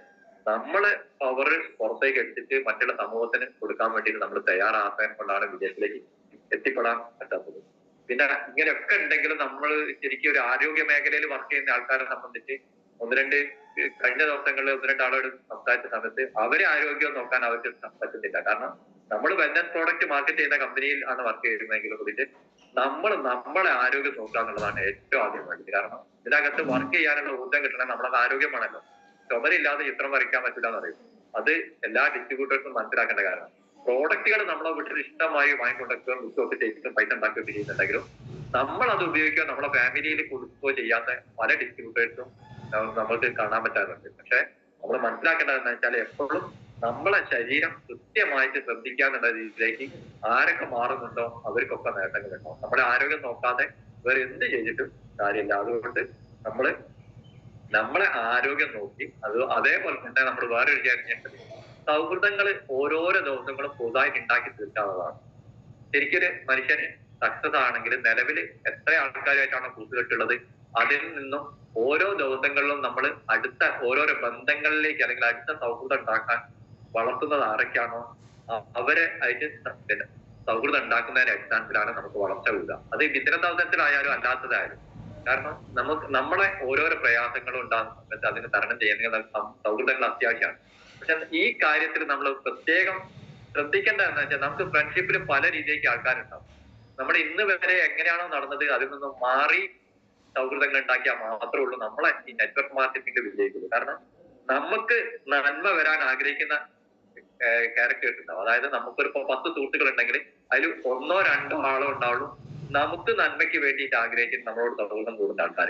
നമ്മള് പവർ പുറത്തേക്ക് എടുത്തിട്ട് മറ്റുള്ള സമൂഹത്തിന് കൊടുക്കാൻ വേണ്ടിയിട്ട് നമ്മൾ തയ്യാറാക്കാൻ കൊണ്ടാണ് വിജയത്തിലേക്ക് എത്തിപ്പെടാൻ പറ്റാത്തത്. പിന്നെ ഇങ്ങനെയൊക്കെ ഉണ്ടെങ്കിലും നമ്മൾ ശരിക്കും ഒരു ആരോഗ്യ മേഖലയിൽ വർക്ക് ചെയ്യുന്ന ആൾക്കാരെ സംബന്ധിച്ച് കഴിഞ്ഞ ദിവസങ്ങളിൽ 1-2 ആളോട് സംസാരിച്ച സമയത്ത് അവരെ ആരോഗ്യം നോക്കാൻ അവർക്ക് പറ്റുന്നില്ല. കാരണം നമ്മൾ വെൽനസ് പ്രോഡക്റ്റ് മാർക്കറ്റ് ചെയ്യുന്ന കമ്പനിയിൽ ആണ് വർക്ക് ചെയ്യുന്നതെങ്കിലും കൂടിയിട്ട് നമ്മളെ ആരോഗ്യം നോക്കുക എന്നുള്ളതാണ് ഏറ്റവും ആദ്യം വേണ്ടത്. കാരണം ഇതിനകത്ത് വർക്ക് ചെയ്യാനുള്ള ഊർജ്ജം കിട്ടണം, നമ്മളെ ആരോഗ്യമാണല്ലോ. ചുമരില്ലാതെ ചിത്രം വരയ്ക്കാൻ പറ്റില്ല എന്ന് പറയും. അത് എല്ലാ ഡിസ്ട്രിബ്യൂട്ടേഴ്സും മനസ്സിലാക്കേണ്ട കാരണം പ്രോഡക്റ്റുകൾ നമ്മളെ വീട്ടിൽ ഇഷ്ടമായി വാങ്ങിക്കൊണ്ടിരിക്കുകയും വിൽക്കുകയൊക്കെ ചെയ്തിട്ടും പൈസ ഉണ്ടാക്കുകയൊക്കെ ചെയ്യുന്നുണ്ടെങ്കിലും നമ്മൾ അത് ഉപയോഗിക്കുക നമ്മളെ ഫാമിലിയിൽ കൊടുക്കുകയോ ചെയ്യാത്ത പല ഡിസ്ട്രിബ്യൂട്ടേഴ്സും നമ്മൾക്ക് കാണാൻ പറ്റാറുണ്ട്. പക്ഷെ നമ്മൾ മനസ്സിലാക്കേണ്ടത് എന്താ വെച്ചാൽ എപ്പോഴും നമ്മളെ ശരീരം കൃത്യമായിട്ട് ശ്രദ്ധിക്കാന്നുള്ള രീതിയിലേക്ക് ആരൊക്കെ മാറുന്നുണ്ടോ അവർക്കൊക്കെ നേട്ടങ്ങൾ ഉണ്ടാവും. നമ്മുടെ ആരോഗ്യം നോക്കാതെ വേറെ എന്ത് ചെയ്തിട്ടും കാര്യമില്ല. അതുകൊണ്ട് നമ്മളെ ആരോഗ്യം നോക്കി അതേപോലെ തന്നെ നമ്മൾ വേറൊരു വിചാരിക്കേണ്ടത് സൗഹൃദങ്ങൾ ഓരോരോ ദിവസങ്ങളും പുതുതായിട്ട് ഉണ്ടാക്കി തീർക്കാവുന്നതാണ്. ശരിക്കൊരു മനുഷ്യന് സക്സസ് ആണെങ്കിൽ നിലവിൽ എത്ര ആൾക്കാരുമായിട്ടാണോ കൂട്ടുകെട്ടുള്ളത് അതിൽ നിന്നും ഓരോ ദിവസങ്ങളിലും നമ്മൾ അടുത്ത ഓരോരോ ബന്ധങ്ങളിലേക്ക് അല്ലെങ്കിൽ അടുത്ത സൗഹൃദം ഉണ്ടാക്കാൻ വളർത്തുന്നത് ആരൊക്കെയാണോ അവരെ ആയിട്ട് സൗഹൃദം ഉണ്ടാക്കുന്നതിന്റെ അടിസ്ഥാനത്തിലാണ് നമുക്ക് വളർച്ച കൂടുക. അത് ബിസിനസ് അവസരത്തിലായാലും അല്ലാത്തതായാലും. കാരണം നമ്മളെ ഓരോരോ പ്രയാസങ്ങളും ഉണ്ടാകുന്ന സമയത്ത് അതിന് തരണം ചെയ്യുന്ന സൗഹൃദങ്ങൾ അത്യാവശ്യമാണ്. പക്ഷെ ഈ കാര്യത്തിൽ നമ്മൾ പ്രത്യേകം ശ്രദ്ധിക്കേണ്ട എന്താ വെച്ചാൽ നമുക്ക് ഫ്രണ്ട്ഷിപ്പിൽ പല രീതിയിലേക്ക് ആൾക്കാരുണ്ടാവും. നമ്മൾ ഇന്ന് വരെ എങ്ങനെയാണോ നടന്നത് അതിൽ നിന്നും മാറി സൗഹൃദങ്ങൾ ഉണ്ടാക്കിയാൽ മാത്രമേ ഉള്ളൂ നമ്മളെ ഈ നെറ്റ്വർക്ക് മാർക്കറ്റിംഗിൽ വിജയിക്കുള്ളൂ. കാരണം നമുക്ക് നന്മ വരാൻ ആഗ്രഹിക്കുന്ന ക്യാരക്ടേഴ്സ് ഉണ്ടാവും. അതായത് നമുക്കൊരു 10 സുഹൃത്തുക്കൾ ഉണ്ടെങ്കിൽ അതിൽ 1-2 ആളോ ഉണ്ടാവുള്ളൂ നമുക്ക് നന്മയ്ക്ക് വേണ്ടിയിട്ട് ആഗ്രഹിച്ചിട്ട് നമ്മളോട് സൗഹൃദം കൂടുന്ന ആൾക്കാർ.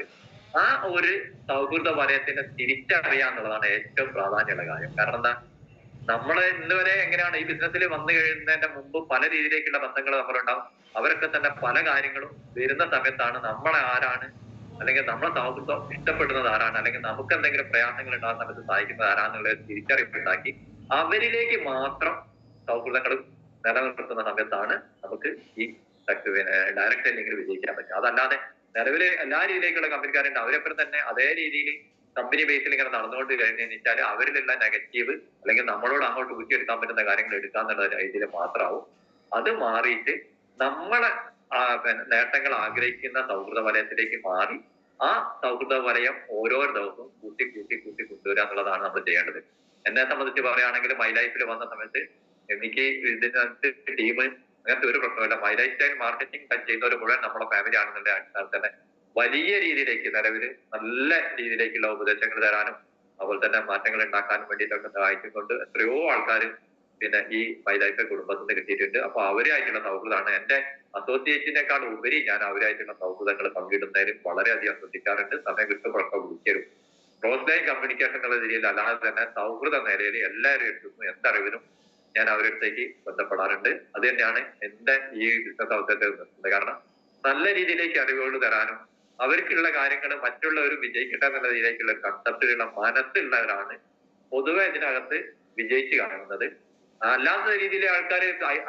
ആ ഒരു സൗഹൃദ വലയത്തിനെ തിരിച്ചറിയാന്നുള്ളതാണ് ഏറ്റവും പ്രാധാന്യമുള്ള കാര്യം. കാരണം എന്താ, നമ്മള് ഇന്ന് വരെ എങ്ങനെയാണ് ഈ ബിസിനസ്സിൽ വന്നു കഴിയുന്നതിന്റെ മുമ്പ് പല രീതിയിലേക്കുള്ള ബന്ധങ്ങൾ നമ്മളുണ്ടാവും. അവരൊക്കെ തന്നെ പല കാര്യങ്ങളും വരുന്ന സമയത്താണ് നമ്മളെ ആരാണ് അല്ലെങ്കിൽ നമ്മളെ സൗഹൃദം ഇഷ്ടപ്പെടുന്നത് ആരാണ് അല്ലെങ്കിൽ നമുക്ക് എന്തെങ്കിലും പ്രയാസങ്ങൾ ഉണ്ടാകുന്ന സമയത്ത് സഹായിക്കുന്നത് ആരാന്നുള്ളത് തിരിച്ചറിവുണ്ടാക്കി അവരിലേക്ക് മാത്രം സൗഹൃദങ്ങൾ നിലനിർത്തുന്ന സമയത്താണ് നമുക്ക് ഈ ഡയറക്റ്റ് അല്ലെങ്കിൽ വിജയിക്കാൻ പറ്റും. അതല്ലാതെ നിലവില് എല്ലാ രീതിയിലേക്കുള്ള കമ്പനിക്കാരുണ്ട് അവരെപ്പോഴും തന്നെ അതേ രീതിയിൽ കമ്പനി ബേസിൽ ഇങ്ങനെ നടന്നുകൊണ്ട് കഴിഞ്ഞു വെച്ചാൽ അവരിലുള്ള നെഗറ്റീവ് അല്ലെങ്കിൽ നമ്മളോട് അങ്ങോട്ട് ഊറ്റിയെടുക്കാൻ പറ്റുന്ന കാര്യങ്ങൾ എടുക്കാന്നുള്ള രീതിയിൽ മാത്രമാവും. അത് മാറിയിട്ട് നമ്മളെ നേട്ടങ്ങൾ ആഗ്രഹിക്കുന്ന സൗഹൃദ വലയത്തിലേക്ക് മാറി ആ സൗഹൃദ വലയം ഓരോ ദിവസവും കൂട്ടി കൊണ്ടുവരിക എന്നുള്ളതാണ് നമ്മൾ ചെയ്യേണ്ടത്. എന്നെ സംബന്ധിച്ച് പറയുകയാണെങ്കിൽ മൈ ലൈഫിൽ വന്ന സമയത്ത് എനിക്ക് ഇതിനകത്ത് ടീം അങ്ങനത്തെ ഒരു പ്രശ്നമില്ല. മൈ ലൈഫ് സ്റ്റൈൽ മാർക്കറ്റിംഗ് ചെയ്യുന്നവർ മുഴുവൻ നമ്മുടെ ഫാമിലി ആണെന്നുള്ള അടിസ്ഥാനത്തിൽ തന്നെ വലിയ രീതിയിലേക്ക് നിലവിൽ നല്ല രീതിയിലേക്കുള്ള ഉപദേശങ്ങൾ തരാനും അതുപോലെ തന്നെ മാറ്റങ്ങൾ ഉണ്ടാക്കാനും വേണ്ടിയിട്ടൊക്കെ സഹായിച്ചുകൊണ്ട് എത്രയോ ആൾക്കാർ പിന്നെ ഈ മൈ ലൈഫ് കുടുംബത്തിൽ നിന്ന് കിട്ടിയിട്ടുണ്ട്. അപ്പൊ അവരായിട്ടുള്ള സൗഹൃദമാണ് എന്റെ അസോസിയേറ്റിനേക്കാൾ ഉപരി ഞാൻ അവരായിട്ടുള്ള സൗഹൃദങ്ങൾ പങ്കിടുന്നതിലും വളരെയധികം ശ്രദ്ധിക്കാറുണ്ട്. സമയം കിട്ടുമ്പോഴൊക്കെ വിളിക്കലും ക്ലോസ് ലൈൻ കമ്മ്യൂണിക്കേഷൻ എന്നുള്ള രീതിയിൽ അല്ലാതെ തന്നെ സൗഹൃദ നിലയിൽ എല്ലാവരും എടുത്തും എന്തറിവിനും ഞാൻ അവരുടെ അടുത്തേക്ക് ബന്ധപ്പെടാറുണ്ട്. അത് തന്നെയാണ് എന്റെ ഈ ബിസിനസ് അവസരത്തിൽ നിൽക്കുന്നത്. കാരണം നല്ല രീതിയിലേക്ക് അറിവുകൾ തരാനും അവർക്കുള്ള കാര്യങ്ങൾ മറ്റുള്ളവർ വിജയിക്കട്ടെ എന്നുള്ള രീതിയിലേക്കുള്ള കൺസെപ്റ്റിലുള്ള മനസ്സുള്ളവരാണ് പൊതുവെ ഇതിനകത്ത് വിജയിച്ച് കാണുന്നത്. അല്ലാത്ത രീതിയിൽ ആൾക്കാർ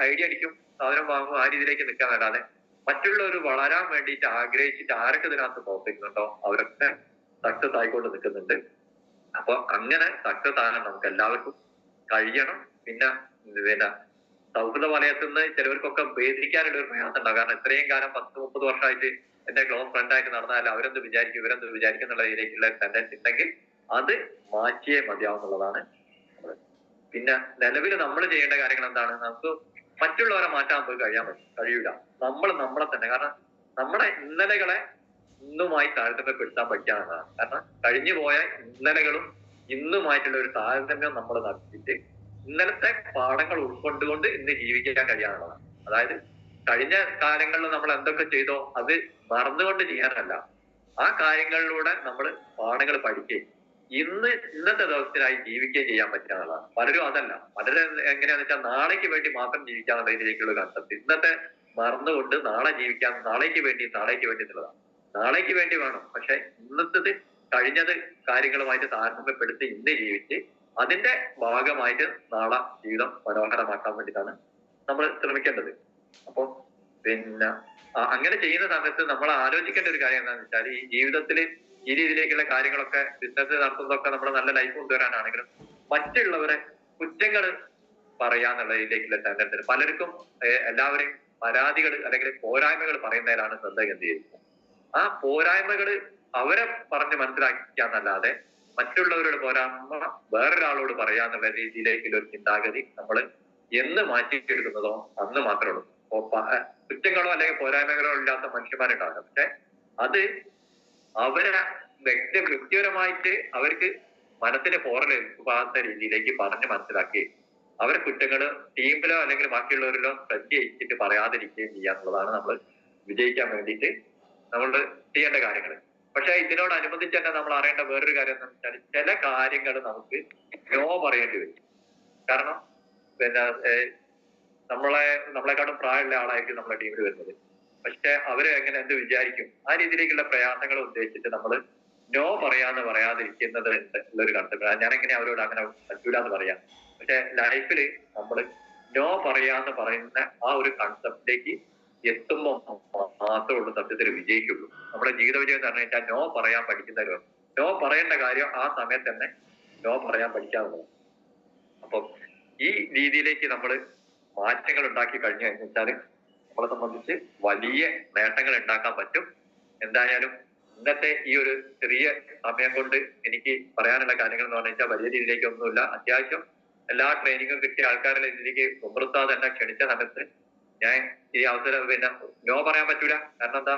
ഐഡിയ അടിക്കും, സാധനം വാങ്ങും, ആ രീതിയിലേക്ക് നിൽക്കാന്നല്ലാതെ മറ്റുള്ളവർ വളരാൻ വേണ്ടിയിട്ട് ആഗ്രഹിച്ചിട്ട് ആരൊക്കെ ഇതിനകത്ത് പ്രവർത്തിക്കുന്നുണ്ടോ അവരൊക്കെ സക്സസ് ആയിക്കൊണ്ട് നിൽക്കുന്നുണ്ട്. അപ്പൊ അങ്ങനെ സക്സസ് ആകാൻ നമുക്ക് എല്ലാവർക്കും കഴിയണം. പിന്നെ സൗഹൃദ വലയത്തിൽ നിന്ന് ചിലവർക്കൊക്കെ ഭേദിക്കാനുള്ള ഒരു പ്രയാസം ഉണ്ടാകും. കാരണം ഇത്രയും കാലം 10-30 വർഷമായിട്ട് എന്റെ ക്ലോസ് ഫ്രണ്ട് ആയിട്ട് നടന്നാൽ അവരെന്ത് വിചാരിക്കും ഇവരെന്ത് വിചാരിക്കും എന്നുള്ള രീതിയിലേക്കുള്ള ടെൻഡൻസി ഉണ്ടെങ്കിൽ അത് മാറ്റിയേ മതിയാവുന്നുള്ളതാണ്. പിന്നെ നിലവിൽ നമ്മൾ ചെയ്യേണ്ട കാര്യങ്ങൾ എന്താണ്? നമുക്ക് മറ്റുള്ളവരെ മാറ്റാൻ പോയി കഴിയൂല. നമ്മൾ നമ്മളെ തന്നെ, കാരണം നമ്മുടെ ഇന്നലകളെ ഇന്നുമായി താരതമ്യപ്പെടുത്താൻ പറ്റാവുന്നതാണ്. കാരണം കഴിഞ്ഞു പോയ ഇന്നലകളും ഇന്നുമായിട്ടുള്ള ഒരു താരതമ്യം നമ്മൾ നടത്തിയിട്ട് ഇന്നലത്തെ പാഠങ്ങൾ ഉൾക്കൊണ്ടുകൊണ്ട് ഇന്ന് ജീവിക്കാൻ കഴിയാനുള്ളതാണ്. അതായത് കഴിഞ്ഞ കാലങ്ങളിൽ നമ്മൾ എന്തൊക്കെ ചെയ്തോ അത് മറന്നുകൊണ്ട് ചെയ്യാനല്ല, ആ കാര്യങ്ങളിലൂടെ നമ്മൾ പാഠങ്ങൾ പഠിക്കുകയും ഇന്നത്തെ ദിവസത്തിനായി ജീവിക്കുകയും ചെയ്യാൻ പറ്റുന്നതാണ്. പലരും അതല്ല, പലരും എങ്ങനെയാന്ന് വെച്ചാൽ നാളേക്ക് വേണ്ടി മാത്രം ജീവിക്കാന്നുള്ള രീതിയിലേക്കുള്ള കൺസെപ്റ്റ്. ഇന്നത്തെ മറന്നുകൊണ്ട് നാളെ ജീവിക്കാൻ, നാളേക്ക് വേണ്ടി എന്നുള്ളതാണ്. നാളേക്ക് വേണ്ടി വേണം, പക്ഷെ ഇന്നത്തത് കഴിഞ്ഞത് കാര്യങ്ങളുമായിട്ട് താരതമ്യപ്പെടുത്തി ഇന്ന് ജീവിച്ച് അതിന്റെ ഭാഗമായിട്ട് നാളെ ജീവിതം മനോഹരമാക്കാൻ വേണ്ടിയിട്ടാണ് നമ്മൾ ശ്രമിക്കേണ്ടത്. അപ്പൊ പിന്നെ അങ്ങനെ ചെയ്യുന്ന സമയത്ത് നമ്മൾ ആലോചിക്കേണ്ട ഒരു കാര്യം എന്താണെന്ന് വെച്ചാൽ, ഈ ജീവിതത്തിൽ ഈ രീതിയിലേക്കുള്ള കാര്യങ്ങളൊക്കെ ബിസിനസ് നടത്തുന്നതൊക്കെ നമ്മൾ നല്ല ലൈഫ് കൊണ്ടുവരാനാണെങ്കിലും മറ്റുള്ളവരെ കുറ്റങ്ങൾ പറയാന്നുള്ള രീതിയിലേക്കുള്ള ടെൻഡൻസി പലർക്കും എല്ലാവരെയും പരാതികൾ അല്ലെങ്കിൽ പോരായ്മകൾ പറയുന്നതിലാണ് ശ്രദ്ധ കേന്ദ്രീകരിക്കുന്നത്. ആ പോരായ്മകൾ അവരെ പറഞ്ഞ് മനസ്സിലാക്കിക്കാന്നല്ലാതെ മറ്റുള്ളവരോട് പോരായ്മ വേറൊരാളോട് പറയാന്നുള്ള രീതിയിലേക്കുള്ള ഒരു ചിന്താഗതി നമ്മൾ എന്ന് മാറ്റിയെടുക്കുന്നതോ അന്ന് മാത്രമേ ഉള്ളൂ. കുറ്റങ്ങളോ അല്ലെങ്കിൽ പോരായ്മകളോ ഇല്ലാത്ത മനുഷ്യന്മാരുണ്ടാവില്ല. പക്ഷെ അത് അവരെ വ്യക്തിപരമായിട്ട് അവർക്ക് മനസ്സിന് പോറലേൽക്കാത്ത രീതിയിലേക്ക് പറഞ്ഞ് മനസ്സിലാക്കി അവരെ കുറ്റങ്ങള് ടീമിലോ അല്ലെങ്കിൽ ബാക്കിയുള്ളവരിലോ ശ്രദ്ധിച്ചിട്ട് പറയാതിരിക്കുകയും ചെയ്യാന്നുള്ളതാണ് നമ്മൾ വിജയിക്കാൻ വേണ്ടിയിട്ട് നമ്മൾ ചെയ്യേണ്ട കാര്യങ്ങൾ. പക്ഷെ ഇതിനോടനുബന്ധിച്ച് തന്നെ നമ്മൾ അറിയേണ്ട വേറൊരു കാര്യം എന്താണെന്ന് വെച്ചാൽ, ചില കാര്യങ്ങൾ നമുക്ക് നോ പറയേണ്ടി വരും. കാരണം പിന്നെ നമ്മളെക്കാളും പ്രായമുള്ള ആളായിരിക്കും നമ്മളെ ടീമിൽ വരുന്നത്. പക്ഷെ അവര് എങ്ങനെ എന്ത് വിചാരിക്കും, ആ രീതിയിലേക്കുള്ള പ്രയാസങ്ങൾ ഉദ്ദേശിച്ചിട്ട് നമ്മൾ നോ പറയാതിരിക്കുന്നത് ഉള്ളൊരു കൺസെപ്റ്റ്. ഞാൻ എങ്ങനെ അവരോട് അങ്ങനെ പറ്റൂല എന്ന് പറയാം. പക്ഷെ ലൈഫിൽ നമ്മൾ നോ പറയാന്ന് പറയുന്ന ആ ഒരു കൺസെപ്റ്റിലേക്ക് എത്തുമ്പോൾ മാത്രമേ ഉള്ളൂ സത്യത്തിൽ വിജയിക്കുള്ളൂ. നമ്മുടെ ജീവിത വിജയം എന്ന് പറഞ്ഞു വെച്ചാൽ നോ പറയാൻ പഠിക്കുന്നവരോ, നോ പറയേണ്ട കാര്യം ആ സമയത്ത് തന്നെ നോ പറയാൻ പഠിക്കാവുന്നതാണ്. അപ്പൊ ഈ രീതിയിലേക്ക് നമ്മൾ മാറ്റങ്ങൾ ഉണ്ടാക്കി കഴിഞ്ഞു കഴിഞ്ഞാൽ നമ്മളെ സംബന്ധിച്ച് വലിയ നേട്ടങ്ങൾ ഉണ്ടാക്കാൻ പറ്റും. എന്തായാലും ഇന്നത്തെ ഈ ഒരു ചെറിയ സമയം കൊണ്ട് എനിക്ക് പറയാനുള്ള കാര്യങ്ങൾ എന്ന് പറഞ്ഞു വലിയ രീതിയിലേക്കൊന്നുമില്ല. അത്യാവശ്യം എല്ലാ ട്രെയിനിങ്ങും കിട്ടിയ ആൾക്കാരുടെ ഇതിലേക്ക് ഉമർത്താതെ എന്നെ ക്ഷണിച്ച സമയത്ത് ഞാൻ ഈ അവസരം പിന്നെ നോ പറയാൻ പറ്റൂല. കാരണം എന്താ,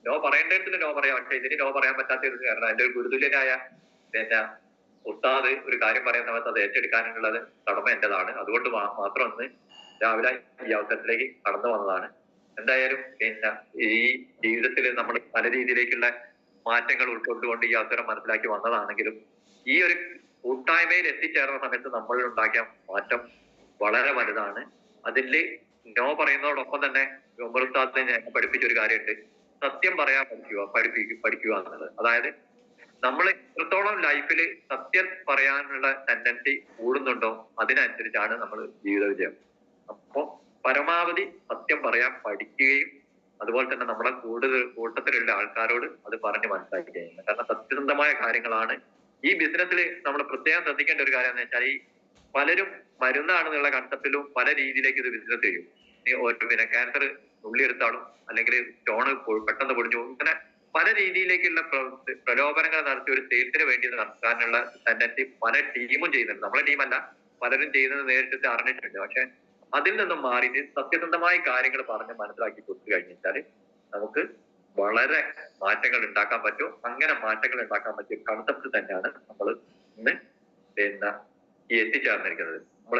നോ പറയേണ്ടതിന് നോ പറയാം, പക്ഷെ ഇതിന് നോ പറയാൻ പറ്റാത്തത് കാരണം എന്റെ ഒരു ഗുരുതുല്യനായ പിന്നെ ഉസ്താദ് ഒരു കാര്യം പറയുന്ന സമയത്ത് അത് ഏറ്റെടുക്കാനുള്ളത് കടമ എന്റേതാണ്. അതുകൊണ്ട് മാത്രം ഒന്ന് രാവിലെ ഈ അവസരത്തിലേക്ക് കടന്നു വന്നതാണ്. എന്തായാലും പിന്നെ ഈ ജീവിതത്തിൽ നമ്മൾ പല രീതിയിലേക്കുള്ള മാറ്റങ്ങൾ ഉൾക്കൊണ്ടുകൊണ്ട് ഈ അവസരം മനസ്സിലാക്കി വന്നതാണെങ്കിലും ഈ ഒരു കൂട്ടായ്മയിൽ എത്തിച്ചേർന്ന സമയത്ത് നമ്മൾ ഉണ്ടാക്കിയ മാറ്റം വളരെ വലുതാണ്. അതില് നോ പറയുന്നതോടൊപ്പം തന്നെ ഉമർ ഉസ്താദിനെ ഞാൻ പഠിപ്പിച്ച ഒരു കാര്യമുണ്ട്, സത്യം പറയാൻ പഠിക്കുക എന്നുള്ളത്. അതായത് നമ്മൾ എത്രത്തോളം ലൈഫിൽ സത്യം പറയാനുള്ള ടെൻഡൻസി കൂടുന്നുണ്ടോ അതിനനുസരിച്ചാണ് നമ്മൾ ജീവിത വിജയം. അപ്പോ പരമാവധി സത്യം പറയാൻ പഠിക്കുകയും അതുപോലെ തന്നെ നമ്മുടെ കൂട്ടത്തിലുള്ള ആൾക്കാരോട് അത് പറഞ്ഞ് മനസ്സിലാക്കി ചെയ്യുന്നത്. കാരണം സത്യസന്ധമായ കാര്യങ്ങളാണ് ഈ ബിസിനസ്സിൽ നമ്മൾ പ്രത്യേകം ശ്രദ്ധിക്കേണ്ട ഒരു കാര്യം എന്ന് വെച്ചാൽ, ഈ പലരും മരുന്നാണെന്നുള്ള കൺസെപ്റ്റിലും പല രീതിയിലേക്ക് ഇത് ബിസിനസ് ചെയ്യും. പിന്നെ ക്യാൻസർ ഉള്ളിയെടുത്താലും അല്ലെങ്കിൽ സ്റ്റോണ് പെട്ടെന്ന് പൊടിഞ്ഞു, ഇങ്ങനെ പല രീതിയിലേക്കുള്ള പ്രലോഭനങ്ങൾ നടത്തി ഒരു സെയിൽസിന് വേണ്ടി നടത്താനുള്ള ടെൻഡൻസി പല ടീമും ചെയ്യുന്നുണ്ട്. നമ്മളെ ടീമല്ല, പലരും ചെയ്യുന്നത് നേരിട്ട് അറിഞ്ഞിട്ടുണ്ട്. പക്ഷെ അതിൽ നിന്നും മാറിയിട്ട് സത്യസന്ധമായ കാര്യങ്ങൾ പറഞ്ഞ് മനസ്സിലാക്കി കൊടുത്തു കഴിഞ്ഞാൽ നമുക്ക് വളരെ മാറ്റങ്ങൾ ഉണ്ടാക്കാൻ പറ്റും. അങ്ങനെ മാറ്റങ്ങൾ ഉണ്ടാക്കാൻ പറ്റിയ കൺസെപ്റ്റ് തന്നെയാണ് നമ്മൾ ഇന്ന് പിന്നെ ഈ എത്തിച്ചേർന്നിരിക്കുന്നത്. നമ്മൾ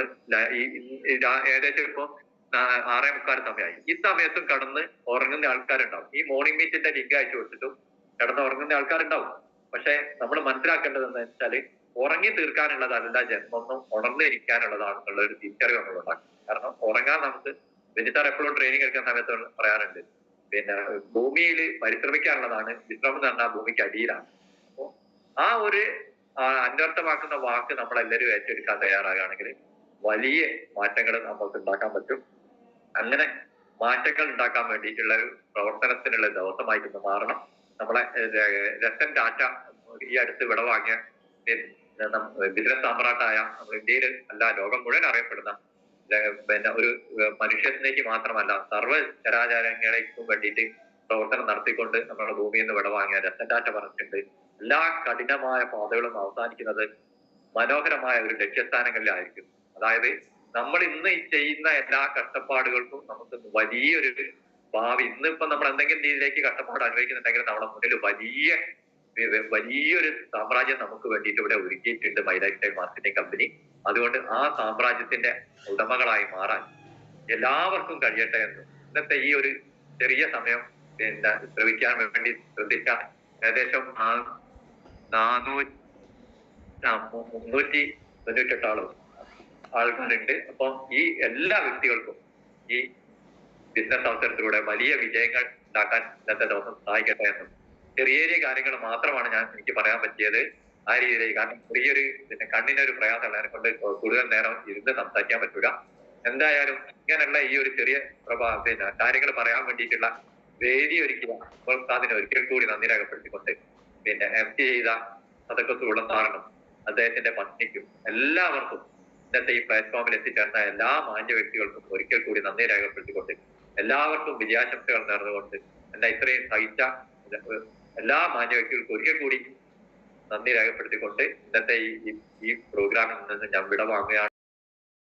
ഏകദേശം ഇപ്പൊ 6:45 സമയമായി. ഈ സമയത്തും കടന്ന് ഉറങ്ങുന്ന ആൾക്കാരുണ്ടാവും. ഈ മോർണിംഗ് മീറ്റിന്റെ ലിങ്ക് അയച്ചു കൊടുത്തിട്ടും കിടന്ന് ഉറങ്ങുന്ന ആൾക്കാരുണ്ടാവും. പക്ഷെ നമ്മൾ മനസ്സിലാക്കേണ്ടത് എന്താ വെച്ചാല്, ഉറങ്ങി തീർക്കാനുള്ളതല്ല ജന്മൊന്നും ഉണർന്നിരിക്കാനുള്ളതാണെന്നുള്ള ഒരു തിരിച്ചറിവ് നമ്മൾ ഉണ്ടാക്കും. കാരണം ഉറങ്ങാൻ നമുക്ക് വിനിതാർ എപ്പോഴും ട്രെയിനിങ് എടുക്കുന്ന സമയത്ത് പറയാറുണ്ട്, പിന്നെ ഭൂമിയിൽ പരിശ്രമിക്കാനുള്ളതാണ്. വിശ്രമം എന്ന് പറഞ്ഞാൽ ഭൂമിക്ക് അടിയിലാണ്. അപ്പോ ആ ഒരു അന്വർത്ഥമാക്കുന്ന വാക്ക് നമ്മളെല്ലാവരും ഏറ്റെടുക്കാൻ തയ്യാറാകുകയാണെങ്കിൽ വലിയ മാറ്റങ്ങൾ നമുക്ക് ഉണ്ടാക്കാൻ പറ്റും. അങ്ങനെ മാറ്റങ്ങൾ ഉണ്ടാക്കാൻ വേണ്ടിയിട്ടുള്ള ഒരു പ്രവർത്തനത്തിനുള്ള ദിവസമായിട്ട് ഇന്ന് മാറണം. നമ്മളെ രത്തൻ ടാറ്റ ഈ അടുത്ത് വിടവാങ്ങിയ ബിസിനസ് സാമ്രാട്ടായ ഇന്ത്യയിൽ അല്ല ലോകം മുഴുവൻ അറിയപ്പെടുന്ന പിന്നെ ഒരു മനുഷ്യത്തിലേക്ക് മാത്രമല്ല സർവ്വ ചരാചരങ്ങളേക്കും വേണ്ടിയിട്ട് പ്രവർത്തനം നടത്തിക്കൊണ്ട് നമ്മുടെ ഭൂമിയിൽ നിന്ന് വിടവാങ്ങിയ രത്തൻ ടാറ്റ പറഞ്ഞിട്ടുണ്ട്, എല്ലാ കഠിനമായ പാതകളും അവസാനിക്കുന്നത് മനോഹരമായ ഒരു ലക്ഷ്യസ്ഥാനങ്ങളിലായിരിക്കും. അതായത് നമ്മൾ ഇന്ന് ചെയ്യുന്ന എല്ലാ കഷ്ടപ്പാടുകൾക്കും നമുക്ക് വലിയൊരു ഭാവി, ഇന്നിപ്പോ നമ്മൾ എന്തെങ്കിലും രീതിയിലേക്ക് കഷ്ടപ്പാട് അനുഭവിക്കുന്നുണ്ടെങ്കിൽ നമ്മുടെ മുന്നിൽ വലിയൊരു സാമ്രാജ്യം നമുക്ക് വേണ്ടിയിട്ട് ഇവിടെ ഒരുക്കിയിട്ടുണ്ട് my life style marketing company. അതുകൊണ്ട് ആ സാമ്രാജ്യത്തിന്റെ ഉടമകളായി മാറാൻ എല്ലാവർക്കും കഴിയട്ടെ എന്ന് ഇന്നത്തെ ഈ ഒരു ചെറിയ സമയം പിന്നെ ശ്രമിക്കാൻ വേണ്ടി ശ്രദ്ധിച്ച ഏകദേശം 398 ആൾക്കാരുണ്ട്. അപ്പം ഈ എല്ലാ വ്യക്തികൾക്കും ഈ ബിസിനസ് അവസരത്തിലൂടെ വലിയ വിജയങ്ങൾ ഉണ്ടാക്കാൻ ഇന്നത്തെ ദിവസം സഹായിക്കട്ടെ എന്നും ചെറിയ ചെറിയ കാര്യങ്ങൾ മാത്രമാണ് എനിക്ക് പറയാൻ പറ്റിയത് ആ രീതിയിലേക്ക്. കാരണം ചെറിയൊരു പിന്നെ കണ്ണിനൊരു പ്രയാസമുള്ള അതിനെ കൊണ്ട് കൂടുതൽ നേരം ഇരുന്ന് സംസാരിക്കാൻ പറ്റൂല. എന്തായാലും ഇങ്ങനെയുള്ള ഈ ഒരു ചെറിയ പിന്നെ കാര്യങ്ങൾ പറയാൻ വേണ്ടിയിട്ടുള്ള വേദി ഒരുക്കിയ അതിന് ഒരിക്കൽ കൂടി നന്ദി രേഖപ്പെടുത്തിക്കൊണ്ട് പിന്നെ MC ചെയ്ത സദക്കത്തുള്ള സാറിനും അദ്ദേഹത്തിന്റെ പത്നിക്കും എല്ലാവർക്കും ഇന്നത്തെ ഈ പ്ലാറ്റ്ഫോമിൽ എത്തിച്ചേർന്ന എല്ലാ മാന്യ വ്യക്തികൾക്കും ഒരിക്കൽ കൂടി നന്ദി രേഖപ്പെടുത്തിക്കൊണ്ട് എല്ലാവർക്കും വിജയാശംസകൾ നേർന്നുകൊണ്ട് എന്നെ ഇത്രയും സഹിച്ച എല്ലാ മാന്യ വ്യക്തികൾക്കും ഒരിക്കൽ കൂടി നന്ദി രേഖപ്പെടുത്തിക്കൊണ്ട് ഇന്നത്തെ ഈ പ്രോഗ്രാമിൽ നിന്ന് ഞാൻ വിടവാങ്ങുകയാണ്.